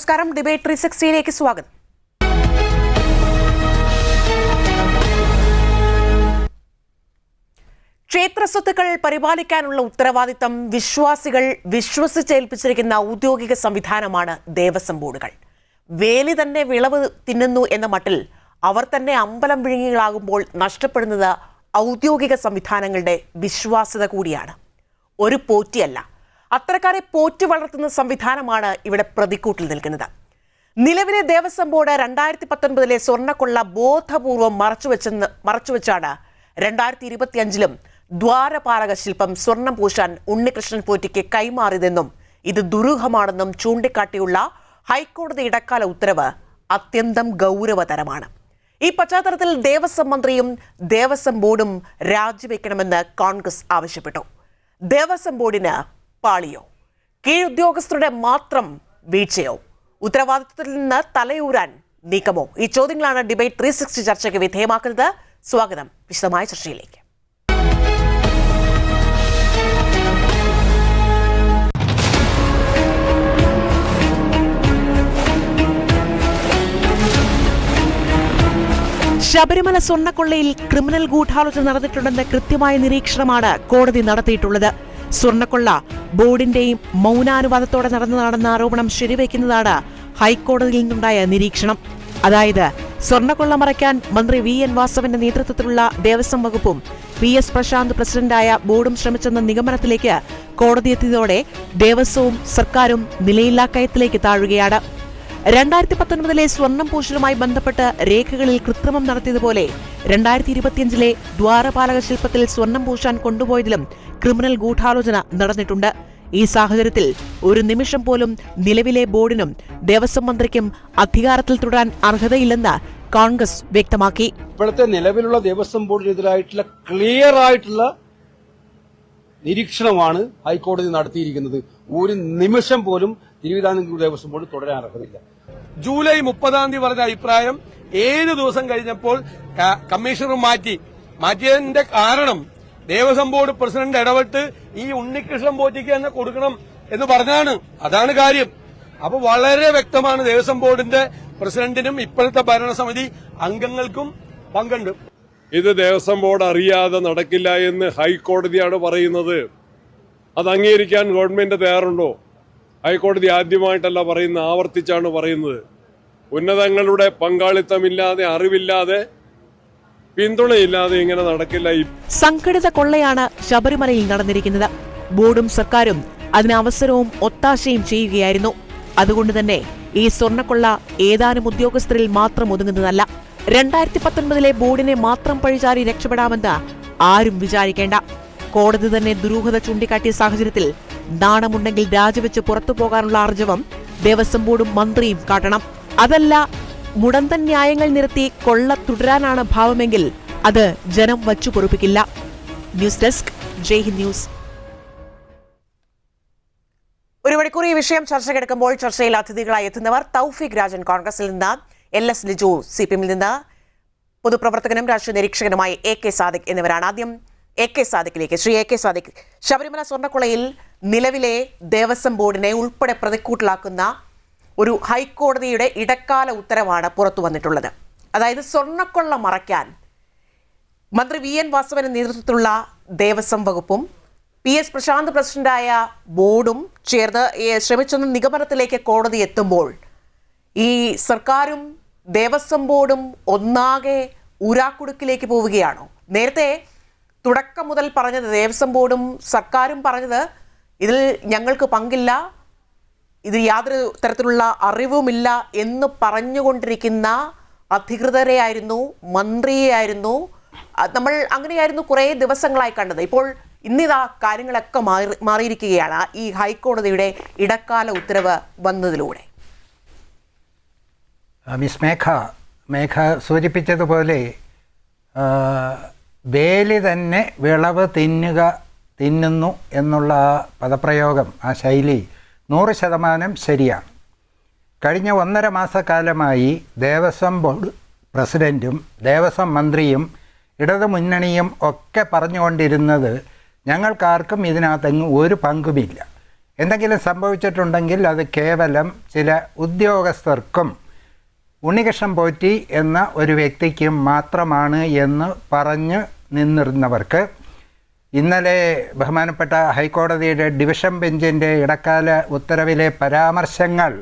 നമസ്കാരം. ഡിബേറ്റ് 360യിലേക്ക് സ്വാഗതം. ക്ഷേത്ര സ്വത്തുക്കൾ പരിപാലിക്കാനുള്ള ഉത്തരവാദിത്തം വിശ്വാസികൾ വിശ്വസിച്ചേൽപ്പിച്ചിരിക്കുന്ന ഔദ്യോഗിക സംവിധാനമാണ് ദേവസ്വം ബോർഡുകൾ. വേലി തന്നെ വിളവ് തിന്നുന്നു എന്ന മട്ടിൽ അവർ തന്നെ അമ്പലം വിഴുങ്ങികളാകുമ്പോൾ നഷ്ടപ്പെടുന്നത് ഔദ്യോഗിക സംവിധാനങ്ങളുടെ വിശ്വാസ്യത കൂടിയാണ്. ഒരു പോറ്റിയല്ല, അത്തരക്കാരെ പോറ്റി വളർത്തുന്ന സംവിധാനമാണ് ഇവിടെ പ്രതിക്കൂട്ടിൽ നിൽക്കുന്നത്. നിലവിലെ ദേവസ്വം ബോർഡ് 2019 സ്വർണ്ണക്കൊള്ള ബോധപൂർവം മറച്ചുവെച്ചാണ് 2025 ദ്വാരപാലക ശില്പം സ്വർണം പൂശാൻ ഉണ്ണികൃഷ്ണൻ പോറ്റിക്ക് കൈമാറിയതെന്നും ഇത് ദുരൂഹമാണെന്നും ചൂണ്ടിക്കാട്ടിയുള്ള ഹൈക്കോടതി ഇടക്കാല ഉത്തരവ് അത്യന്തം ഗൗരവതരമാണ്. ഈ പശ്ചാത്തലത്തിൽ ദേവസ്വം മന്ത്രിയും ദേവസ്വം ബോർഡും രാജിവെക്കണമെന്ന് കോൺഗ്രസ് ആവശ്യപ്പെട്ടു. ദേവസ്വം ബോർഡിന് പാളിയോ, കീഴുദ്യോഗസ്ഥരുടെ മാത്രം വീഴ്ചയോ, ഉത്തരവാദിത്വത്തിൽ നിന്ന് തലയൂരാൻ നീക്കമോ? ഈ ചോദ്യങ്ങളാണ് ഡിബേറ്റ് 360 ചർച്ചയ്ക്ക് വിധേയമാക്കുന്നത്. സ്വാഗതം. വിശദമായ ചർച്ചയിലേക്ക്. ശബരിമല സ്വർണ്ണക്കൊള്ളയിൽ ക്രിമിനൽ ഗൂഢാലോചന നടന്നിട്ടുണ്ടെന്ന കൃത്യമായ നിരീക്ഷണമാണ് കോടതി നടത്തിയിട്ടുള്ളത്. സ്വർണ്ണക്കൊള്ള ബോർഡിന്റെയും മൗനാനുവാദത്തോടെ നടന്നതാണെന്ന ആരോപണം ശരിവയ്ക്കുന്നതാണ് ഹൈക്കോടതിയിൽ നിന്നുണ്ടായ നിരീക്ഷണം. അതായത് സ്വർണ്ണക്കൊള്ള മറയ്ക്കാൻ മന്ത്രി VN വാസവന്റെ നേതൃത്വത്തിലുള്ള ദേവസ്വം വകുപ്പും PS പ്രശാന്ത് പ്രസിഡന്റായ ബോർഡും ശ്രമിച്ചെന്ന നിഗമനത്തിലേക്ക് കോടതി എത്തിയതോടെ ദേവസ്വവും സർക്കാരും നിലയില്ലാ കയത്തിലേക്ക് താഴുകയാണ്. 2019 സ്വർണം പൂശലുമായി ബന്ധപ്പെട്ട് രേഖകളിൽ കൃത്രിമം നടത്തിയതുപോലെ 2025 ദ്വാരപാലക ശില്പത്തിൽ സ്വർണം പൂശാൻ കൊണ്ടുപോയതിലും ക്രിമിനൽ ഗൂഢാലോചന നടന്നിട്ടുണ്ട്. ഈ സാഹചര്യത്തിൽ ഒരു നിമിഷം പോലും നിലവിലെ ബോർഡിനും ദേവസ്വം മന്ത്രിക്കും അധികാരത്തിൽ തുടരാൻ അർഹതയില്ലെന്ന് കോൺഗ്രസ് വ്യക്തമാക്കി. ഇപ്പോഴത്തെ നിലവിലുള്ള ദേവസ്വം ബോർഡിനെതിരായിട്ടുള്ള ക്ലിയർ ആയിട്ടുള്ള നിരീക്ഷണമാണ് ഹൈക്കോടതി നടത്തിയിരിക്കുന്നത്. ഒരു നിമിഷം പോലും തിരുവിതാംകൂർ ദേവസ്വം ബോർഡ് തുടരാൻ അർഹതയില്ല. ജൂലൈ 30 പറഞ്ഞ അഭിപ്രായം 7 ദിവസം കഴിഞ്ഞപ്പോൾ കമ്മീഷണർ മാറ്റിയതിന്റെ കാരണം ദേവസ്വം ബോർഡ് പ്രസിഡന്റ് ഇടപെട്ട് ഈ ഉണ്ണികൃഷ്ണൻ പോറ്റിക്ക് തന്നെ കൊടുക്കണം എന്ന് പറഞ്ഞാണ്. അതാണ് കാര്യം. അപ്പൊ വളരെ വ്യക്തമാണ്, ദേവസ്വം ബോർഡിന്റെ പ്രസിഡന്റിനും ഇപ്പോഴത്തെ ഭരണസമിതി അംഗങ്ങൾക്കും പങ്കുണ്ട്. ഇത് ദേവസ്വം ബോർഡ് അറിയാതെ നടക്കില്ല എന്ന് ഹൈക്കോടതിയാണ് പറയുന്നത്. അത് അംഗീകരിക്കാൻ ഗവൺമെന്റ് തയ്യാറുണ്ടോ? ഹൈക്കോടതി ആദ്യമായിട്ടല്ല പറയുന്നത്, ആവർത്തിച്ചാണ് പറയുന്നത്. ഉന്നതങ്ങളുടെ പങ്കാളിത്തമില്ലാതെ, അറിവില്ലാതെ, പിന്തുണയില്ലാതെ ഇങ്ങനെ നടക്കില്ല. സംഘടിത കൊള്ളയാണ് ശബരിമലയിൽ നടന്നിരിക്കുന്നത്. ബോർഡും സർക്കാരും അതിന് അവസരവും ഒത്താശയും ചെയ്യുകയായിരുന്നു. അതുകൊണ്ട് തന്നെ ഈ സ്വർണ്ണക്കൊള്ള ഏതാനും ഉദ്യോഗസ്ഥരിൽ മാത്രം ഒതുങ്ങുന്നതല്ല. 2019 ബോർഡിനെ മാത്രം പഴിചാരി രക്ഷപ്പെടാമെന്ന് ആരും വിചാരിക്കേണ്ട. കോടതി തന്നെ ദുരൂഹത ചൂണ്ടിക്കാട്ടിയ സാഹചര്യത്തിൽ നാണമുണ്ടെങ്കിൽ രാജിവെച്ച് പുറത്തു പോകാനുള്ള ആർജവം ദേവസ്വം ബോർഡും മന്ത്രിയും കാട്ടണം. അതല്ല മുടന്തൻ ന്യായങ്ങൾ നിരത്തി കൊള്ള തുടരാനാണ് ഭാവമെങ്കിൽ അത് ജനം വച്ചു പൊറുപ്പിക്കില്ല. News desk, Jaihind news. ഒരു മണിക്കൂർ ഈ വിഷയം ചർച്ചയ്ക്കെടുക്കുമ്പോൾ ചർച്ചയിൽ അതിഥികളായി എത്തുന്നവർ തൗഫീഖ് രാജൻ കോൺഗ്രസിൽ നിന്ന്, LS ലിജു CPM നിന്ന്, പൊതുപ്രവർത്തകനും രാഷ്ട്രീയ നിരീക്ഷകനുമായ AK സാദിഖ് എന്നിവരാണ്. ആദ്യം AK സാദിഖിലേക്ക്. ശ്രീ AK സാദിഖ്, ശബരിമല സ്വർണ്ണക്കൊള്ളയിൽ നിലവിലെ ദേവസ്വം ബോർഡിനെ ഉൾപ്പെടെ പ്രതിക്കൂട്ടിലാക്കുന്ന ഒരു ഹൈക്കോടതിയുടെ ഇടക്കാല ഉത്തരവാണ് പുറത്തു വന്നിട്ടുള്ളത്. അതായത് സ്വർണ്ണക്കൊള്ള മറയ്ക്കാൻ മന്ത്രി VN വാസവന്റെ നേതൃത്വത്തിലുള്ള ദേവസ്വം വകുപ്പും PS പ്രശാന്ത് പ്രസിഡന്റായ ബോർഡും ചേർന്ന് ശ്രമിച്ചെന്ന നിഗമനത്തിലേക്ക് കോടതി എത്തുമ്പോൾ ഈ സർക്കാരും ദേവസ്വം ബോർഡും ഒന്നാകെ ഊരാക്കുടുക്കിലേക്ക് പോവുകയാണോ? നേരത്തെ തുടക്കം മുതൽ പറഞ്ഞത് ദേവസ്വം ബോർഡും സർക്കാരും പറഞ്ഞത് ഇതിൽ ഞങ്ങൾക്ക് പങ്കില്ല, ഇത് യാതൊരു തരത്തിലുള്ള അറിവുമില്ല എന്ന് പറഞ്ഞുകൊണ്ടിരിക്കുന്ന അധികൃതരെയായിരുന്നു, മന്ത്രിയെയായിരുന്നു നമ്മൾ അങ്ങനെയായിരുന്നു കുറേ ദിവസങ്ങളായി കണ്ടത്. ഇപ്പോൾ ഇന്നിതാ കാര്യങ്ങളൊക്കെ മാറിയിരിക്കുകയാണ് ഈ ഹൈക്കോടതിയുടെ ഇടക്കാല ഉത്തരവ് വന്നതിലൂടെ. മിസ് മേഘ സൂചിപ്പിച്ചതുപോലെ വേലി തന്നെ വിളവ് തിന്നുന്നു എന്നുള്ള പദപ്രയോഗം, ആ ശൈലി 100% ശരിയാണ്. കഴിഞ്ഞ 1.5 മാസക്കാലമായി ദേവസ്വം ബോർഡ് പ്രസിഡൻറ്റും ദേവസ്വം മന്ത്രിയും ഇടതുമുന്നണിയും ഒക്കെ പറഞ്ഞുകൊണ്ടിരുന്നത് ഞങ്ങൾക്കാർക്കും ഇതിനകത്തെങ്ങും ഒരു പങ്കുമില്ല, എന്തെങ്കിലും സംഭവിച്ചിട്ടുണ്ടെങ്കിൽ അത് കേവലം ചില ഉദ്യോഗസ്ഥർക്കും ഉണ്ണികൃഷ്ണൻ പോറ്റി എന്ന ഒരു വ്യക്തിക്കും മാത്രമാണ് എന്ന് പറഞ്ഞ് നിന്നിരുന്നവർക്ക് ഇന്നലെ ബഹുമാനപ്പെട്ട ഹൈക്കോടതിയുടെ ഡിവിഷൻ ബെഞ്ചിൻ്റെ ഇടക്കാല ഉത്തരവിലെ പരാമർശങ്ങൾ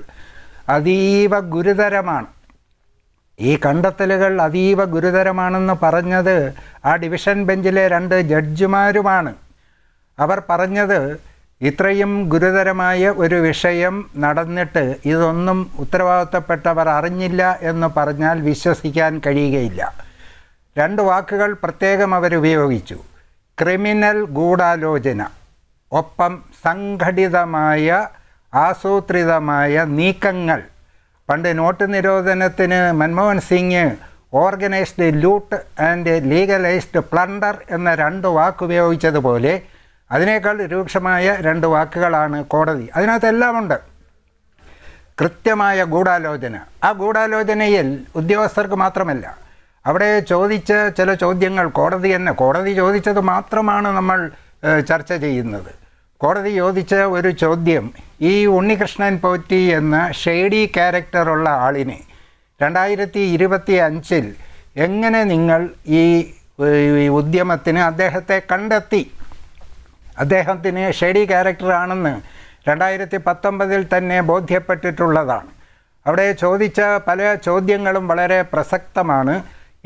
അതീവ ഗുരുതരമാണ്. ഈ കണ്ടെത്തലുകൾ അതീവ ഗുരുതരമാണെന്ന് പറഞ്ഞത് ആ ഡിവിഷൻ ബെഞ്ചിലെ 2 ജഡ്ജിമാരുമാണ്. അവർ പറഞ്ഞത് ഇത്രയും ഗുരുതരമായ ഒരു വിഷയം നടന്നിട്ട് ഇതൊന്നും ഉത്തരവാദിത്തപ്പെട്ടവർ അറിഞ്ഞില്ല എന്ന് പറഞ്ഞാൽ വിശ്വസിക്കാൻ കഴിയുകയില്ല. 2 വാക്കുകൾ പ്രത്യേകം അവർ ഉപയോഗിച്ചു: ക്രിമിനൽ ഗൂഢാലോചന, ഒപ്പം സംഘടിതമായ ആസൂത്രിതമായ നീക്കങ്ങൾ. പണ്ട് നോട്ട് നിരോധനത്തിന് Manmohan Singh organised loot and legalised plunder എന്ന 2 വാക്ക് ഉപയോഗിച്ചതുപോലെ അതിനേക്കാൾ രൂക്ഷമായ 2 വാക്കുകളാണ് കോടതി. അതിനകത്തെല്ലാം ഉണ്ട്. കൃത്യമായ ഗൂഢാലോചന. ആ ഗൂഢാലോചനയിൽ ഉദ്യോഗസ്ഥർക്ക് മാത്രമല്ല, അവിടെ ചോദിച്ച ചില ചോദ്യങ്ങൾ കോടതി ചോദിച്ചത് മാത്രമാണ് നമ്മൾ ചർച്ച ചെയ്യുന്നത്. കോടതി ചോദിച്ച ഒരു ചോദ്യം, ഈ ഉണ്ണികൃഷ്ണൻ പോറ്റി എന്ന ഷെയ്ഡി ക്യാരക്ടറുള്ള ആളിനെ 2025 എങ്ങനെ നിങ്ങൾ ഈ ഉദ്യമത്തിന് അദ്ദേഹത്തെ കണ്ടെത്തി? അദ്ദേഹത്തിന് ഷെയ്ഡി ക്യാരക്ടറാണെന്ന് 2019 തന്നെ ബോധ്യപ്പെട്ടിട്ടുള്ളതാണ്. അവിടെ ചോദിച്ച പല ചോദ്യങ്ങളും വളരെ പ്രസക്തമാണ്.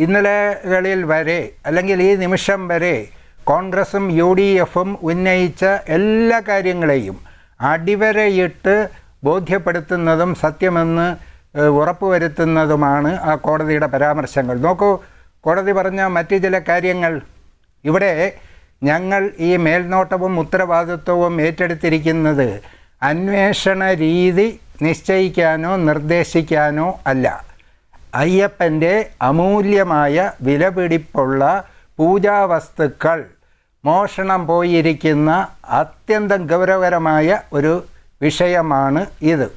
ഇന്നലകളിൽ വരെ അല്ലെങ്കിൽ ഈ നിമിഷം വരെ കോൺഗ്രസും UDFും ഉന്നയിച്ച എല്ലാ കാര്യങ്ങളെയും അടിവരയിട്ട് ബോധ്യപ്പെടുത്തുന്നതും സത്യമെന്ന് ഉറപ്പുവരുത്തുന്നതുമാണ് ആ കോടതിയുടെ പരാമർശങ്ങൾ. നോക്കൂ, കോടതി പറഞ്ഞ മറ്റു ചില കാര്യങ്ങൾ. ഇവിടെ ഞങ്ങൾ ഈ മേൽനോട്ടവും ഉത്തരവാദിത്വവും ഏറ്റെടുത്തിരിക്കുന്നത് അന്വേഷണ രീതി നിശ്ചയിക്കാനോ നിർദ്ദേശിക്കാനോ അല്ല. അയ്യപ്പൻ്റെ അമൂല്യമായ വിലപിടിപ്പുള്ള പൂജാവസ്തുക്കൾ മോഷണം പോയിരിക്കുന്ന അത്യന്തം ഗൗരവകരമായ ഒരു വിഷയമാണ് ഇത്.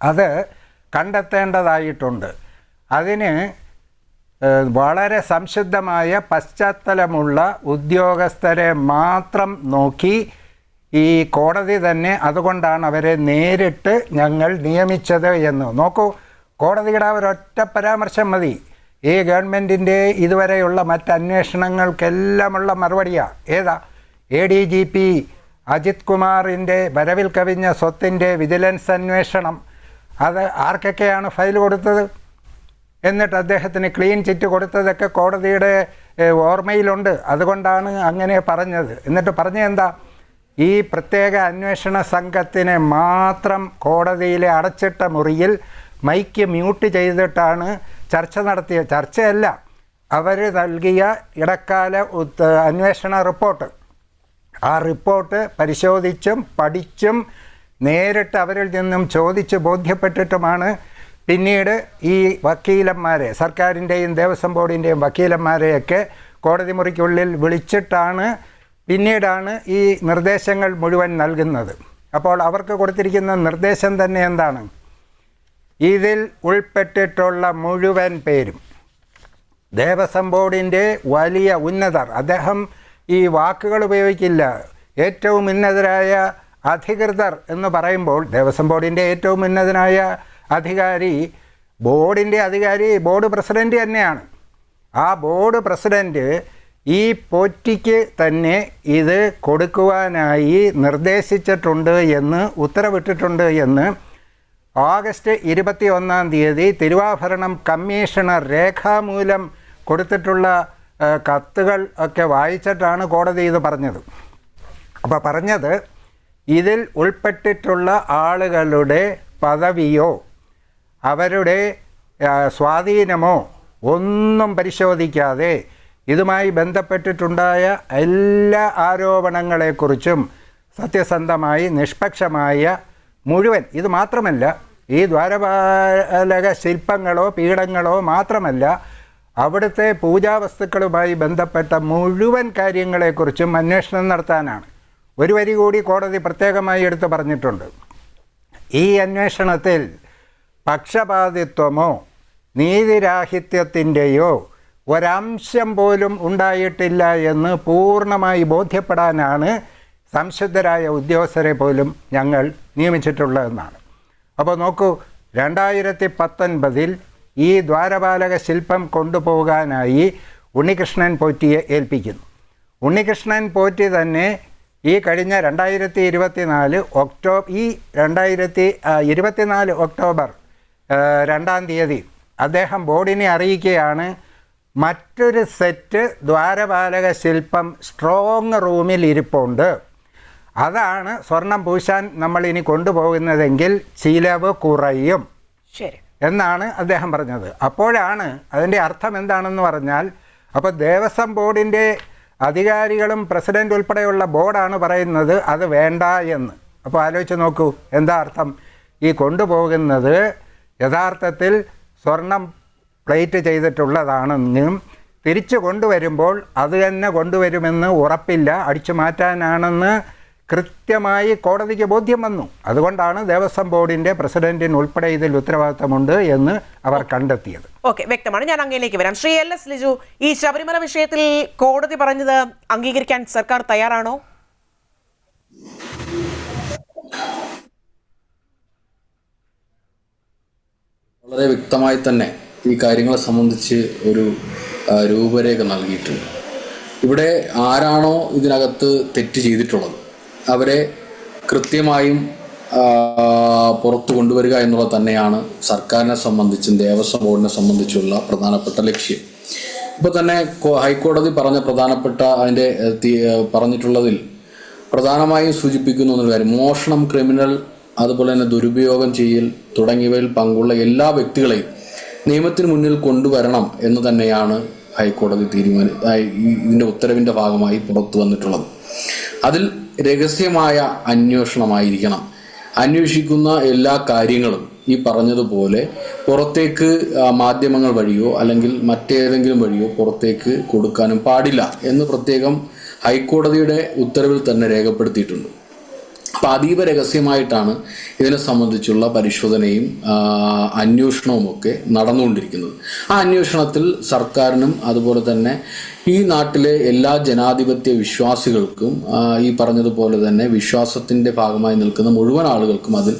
അത് കണ്ടെത്തേണ്ടതായിട്ടുണ്ട്. അതിന് വളരെ സംശുദ്ധമായ പശ്ചാത്തലമുള്ള ഉദ്യോഗസ്ഥരെ മാത്രം നോക്കി ഈ കോടതി തന്നെ അതുകൊണ്ടാണ് അവരെ നേരിട്ട് ഞങ്ങൾ നിയമിച്ചത് എന്ന്. നോക്കൂ, കോടതിയുടെ ഒരൊറ്റ പരാമർശം മതി ഈ ഗവൺമെൻറ്റിൻ്റെ ഇതുവരെയുള്ള മറ്റ് അന്വേഷണങ്ങൾക്കെല്ലാമുള്ള മറുപടിയാണ്. ഏതാ? ADGP അജിത് കുമാറിൻ്റെ വരവിൽ കവിഞ്ഞ സ്വത്തിൻ്റെ വിജിലൻസ് അന്വേഷണം. അത് ആർക്കൊക്കെയാണ് ഫയൽ കൊടുത്തത്? എന്നിട്ട് അദ്ദേഹത്തിന് ക്ലീൻ ചിറ്റ് കൊടുത്തതൊക്കെ കോടതിയുടെ ഓർമ്മയിലുണ്ട്. അതുകൊണ്ടാണ് അങ്ങനെ പറഞ്ഞത്. എന്നിട്ട് പറഞ്ഞെന്താ? ഈ പ്രത്യേക അന്വേഷണ സംഘത്തിനെ മാത്രം കോടതിയിലെ അടച്ചിട്ട മുറിയിൽ മൈക്ക് മ്യൂട്ട് ചെയ്തിട്ടാണ് ചർച്ച നടത്തിയ. ചർച്ചയല്ല, അവർ നൽകിയ ഇടക്കാല അന്വേഷണ റിപ്പോർട്ട്. ആ റിപ്പോർട്ട് പരിശോധിച്ചും പഠിച്ചും നേരിട്ട് അവരിൽ നിന്നും ചോദിച്ച് ബോധ്യപ്പെട്ടിട്ടുമാണ് പിന്നീട് ഈ വക്കീലന്മാരെ, സർക്കാരിൻ്റെയും ദേവസ്വം ബോർഡിൻ്റെയും വക്കീലന്മാരെയൊക്കെ കോടതി മുറിക്കുള്ളിൽ വിളിച്ചിട്ടാണ് പിന്നീടാണ് ഈ നിർദ്ദേശങ്ങൾ മുഴുവൻ നൽകുന്നത്. അപ്പോൾ അവർക്ക് കൊടുത്തിരിക്കുന്ന നിർദ്ദേശം തന്നെ എന്താണ്? ഇതിൽ ഉൾപ്പെട്ടിട്ടുള്ള മുഴുവൻ പേരും ദേവസ്വം ബോർഡിൻ്റെ വലിയ ഉന്നതർ, അദ്ദേഹം ഈ വാക്കുകൾ ഉപയോഗിക്കില്ല, ഏറ്റവും ഉന്നതരായ അധികൃതർ എന്ന് പറയുമ്പോൾ ദേവസ്വം ബോർഡിൻ്റെ ഏറ്റവും ഉന്നതനായ അധികാരി, ബോർഡിൻ്റെ അധികാരി ബോർഡ് പ്രസിഡൻ്റ് തന്നെയാണ്. ആ ബോർഡ് പ്രസിഡൻറ്റ് ഈ പോറ്റിക്ക് തന്നെ ഇത് കൊടുക്കുവാനായി നിർദ്ദേശിച്ചിട്ടുണ്ട് എന്ന് ഉത്തരവിട്ടിട്ടുണ്ട് എന്ന് ഓഗസ്റ്റ് 21 തിരുവാഭരണം കമ്മീഷണർ രേഖാമൂലം കൊടുത്തിട്ടുള്ള കത്തുകൾ ഒക്കെ വായിച്ചിട്ടാണ് കോടതി ഇത് പറഞ്ഞത്. അപ്പോൾ പറഞ്ഞത്, ഇതിൽ ഉൾപ്പെട്ടിട്ടുള്ള ആളുകളുടെ പദവിയോ അവരുടെ സ്വാധീനമോ ഒന്നും പരിശോധിക്കാതെ ഇതുമായി ബന്ധപ്പെട്ടിട്ടുണ്ടായ എല്ലാ ആരോപണങ്ങളെക്കുറിച്ചും സത്യസന്ധമായി നിഷ്പക്ഷമായ മുഴുവൻ, ഇത് മാത്രമല്ല ഈ ദ്വാരപാലക ശില്പങ്ങളോ പീഠങ്ങളോ മാത്രമല്ല, അവിടുത്തെ പൂജാവസ്തുക്കളുമായി ബന്ധപ്പെട്ട മുഴുവൻ കാര്യങ്ങളെക്കുറിച്ചും അന്വേഷണം നടത്താനാണ്. ഒരു വരി കൂടി കോടതി പ്രത്യേകമായി എടുത്തു പറഞ്ഞിട്ടുണ്ട്. ഈ അന്വേഷണത്തിൽ പക്ഷപാതിത്വമോ നീതിരാഹിത്യത്തിൻ്റെയോ ഒരംശം പോലും ഉണ്ടായിട്ടില്ല എന്ന് പൂർണ്ണമായി ബോധ്യപ്പെടാനാണ് സംശുദ്ധരായ ഉദ്യോഗസ്ഥരെ പോലും ഞങ്ങൾ നിയമിച്ചിട്ടുള്ളതെന്നാണ്. അപ്പോൾ നോക്കൂ, 2019 ഈ ദ്വാരപാലക ശില്പം കൊണ്ടുപോകാനായി ഉണ്ണികൃഷ്ണൻ പോറ്റിയെ ഏൽപ്പിക്കുന്നു. ഉണ്ണികൃഷ്ണൻ പോറ്റി തന്നെ ഈ കഴിഞ്ഞ 2024 ഒക്ടോബർ 2-ാം തീയതി അദ്ദേഹം ബോർഡിനെ അറിയിക്കുകയാണ്, മറ്റൊരു സെറ്റ് ദ്വാരപാലക ശില്പം സ്ട്രോങ് റൂമിൽ ഇരിപ്പുണ്ട്, അതാണ് സ്വർണം പൂശാൻ നമ്മൾ ഇനി കൊണ്ടുപോകുന്നതെങ്കിൽ ചിലവ് കുറയും എന്നാണ് അദ്ദേഹം പറഞ്ഞത്. അപ്പോഴാണ് അതിൻ്റെ അർത്ഥം എന്താണെന്ന് പറഞ്ഞാൽ, അപ്പോൾ ദേവസ്വം ബോർഡിൻ്റെ അധികാരികളും പ്രസിഡന്റ് ഉൾപ്പെടെയുള്ള ബോർഡാണ് പറയുന്നത് അത് വേണ്ട എന്ന്. അപ്പോൾ ആലോചിച്ച് നോക്കൂ, എന്താ അർത്ഥം? ഈ കൊണ്ടുപോകുന്നത് യഥാർത്ഥത്തിൽ സ്വർണം പ്ലേറ്റ് ചെയ്തിട്ടുള്ളതാണെന്നും തിരിച്ചു കൊണ്ടുവരുമ്പോൾ അത് തന്നെ കൊണ്ടുവരുമെന്ന് ഉറപ്പില്ല, അടിച്ചു മാറ്റാനാണെന്ന് കൃത്യമായി കോടതിക്ക് ബോധ്യം വന്നു. അതുകൊണ്ടാണ് ദേവസ്വം ബോർഡിൻ്റെ പ്രസിഡന്റിന് ഉൾപ്പെടെ ഇതിൽ ഉത്തരവാദിത്തമുണ്ട് എന്ന് അവർ കണ്ടെത്തിയത്. ഓക്കെ, വ്യക്തമാണ്. ഞാൻ അങ്ങയിലേക്ക് വരാം. ശ്രീ LS ലിജു, ഈ ശബരിമല വിഷയത്തിൽ കോടതി പറഞ്ഞത് അംഗീകരിക്കാൻ സർക്കാർ തയ്യാറാണോ? വളരെ വ്യക്തമായി തന്നെ ഈ കാര്യങ്ങളെ സംബന്ധിച്ച് ഒരു രൂപരേഖ നൽകിയിട്ടുണ്ട്. ഇവിടെ ആരാണോ ഇതിനകത്ത് തെറ്റ് ചെയ്തിട്ടുള്ളത് അവരെ കൃത്യമായും പുറത്തു കൊണ്ടുവരിക എന്നുള്ളത് തന്നെയാണ് സർക്കാരിനെ സംബന്ധിച്ചും ദേവസ്വം ബോർഡിനെ സംബന്ധിച്ചുള്ള പ്രധാനപ്പെട്ട ലക്ഷ്യം. ഇപ്പോൾ തന്നെ ഹൈക്കോടതി പറഞ്ഞ പ്രധാനപ്പെട്ട അതിൻ്റെ പറഞ്ഞിട്ടുള്ളതിൽ പ്രധാനമായും സൂചിപ്പിക്കുന്ന ഒരു കാര്യം, മോഷണം, ക്രിമിനൽ, അതുപോലെ തന്നെ ദുരുപയോഗം ചെയ്യൽ തുടങ്ങിയവയിൽ പങ്കുള്ള എല്ലാ വ്യക്തികളെയും നിയമത്തിന് മുന്നിൽ കൊണ്ടുവരണം എന്ന് തന്നെയാണ് ഹൈക്കോടതി ഇതിൻ്റെ ഉത്തരവിൻ്റെ ഭാഗമായി പുറത്തു വന്നിട്ടുള്ളത്. അതിൽ രഹസ്യമായ അന്വേഷണമായിരിക്കണം. അന്വേഷിക്കുന്ന എല്ലാ കാര്യങ്ങളും ഈ പറഞ്ഞതുപോലെ പുറത്തേക്ക് മാധ്യമങ്ങൾ വഴിയോ അല്ലെങ്കിൽ മറ്റേതെങ്കിലും വഴിയോ പുറത്തേക്ക് കൊടുക്കാനും പാടില്ല എന്ന് പ്രത്യേകം ഹൈക്കോടതിയുടെ ഉത്തരവിൽ തന്നെ രേഖപ്പെടുത്തിയിട്ടുണ്ട്. അപ്പോൾ അതീവ രഹസ്യമായിട്ടാണ് ഇതിനെ സംബന്ധിച്ചുള്ള പരിശോധനയും അന്വേഷണവും ഒക്കെ നടന്നുകൊണ്ടിരിക്കുന്നത്. ആ അന്വേഷണത്തിൽ സർക്കാരിനും അതുപോലെ തന്നെ ഈ നാട്ടിലെ എല്ലാ ജനാധിപത്യ വിശ്വാസികൾക്കും ഈ പറഞ്ഞതുപോലെ തന്നെ വിശ്വാസത്തിൻ്റെ ഭാഗമായി നിൽക്കുന്ന മുഴുവൻ ആളുകൾക്കും അതിൽ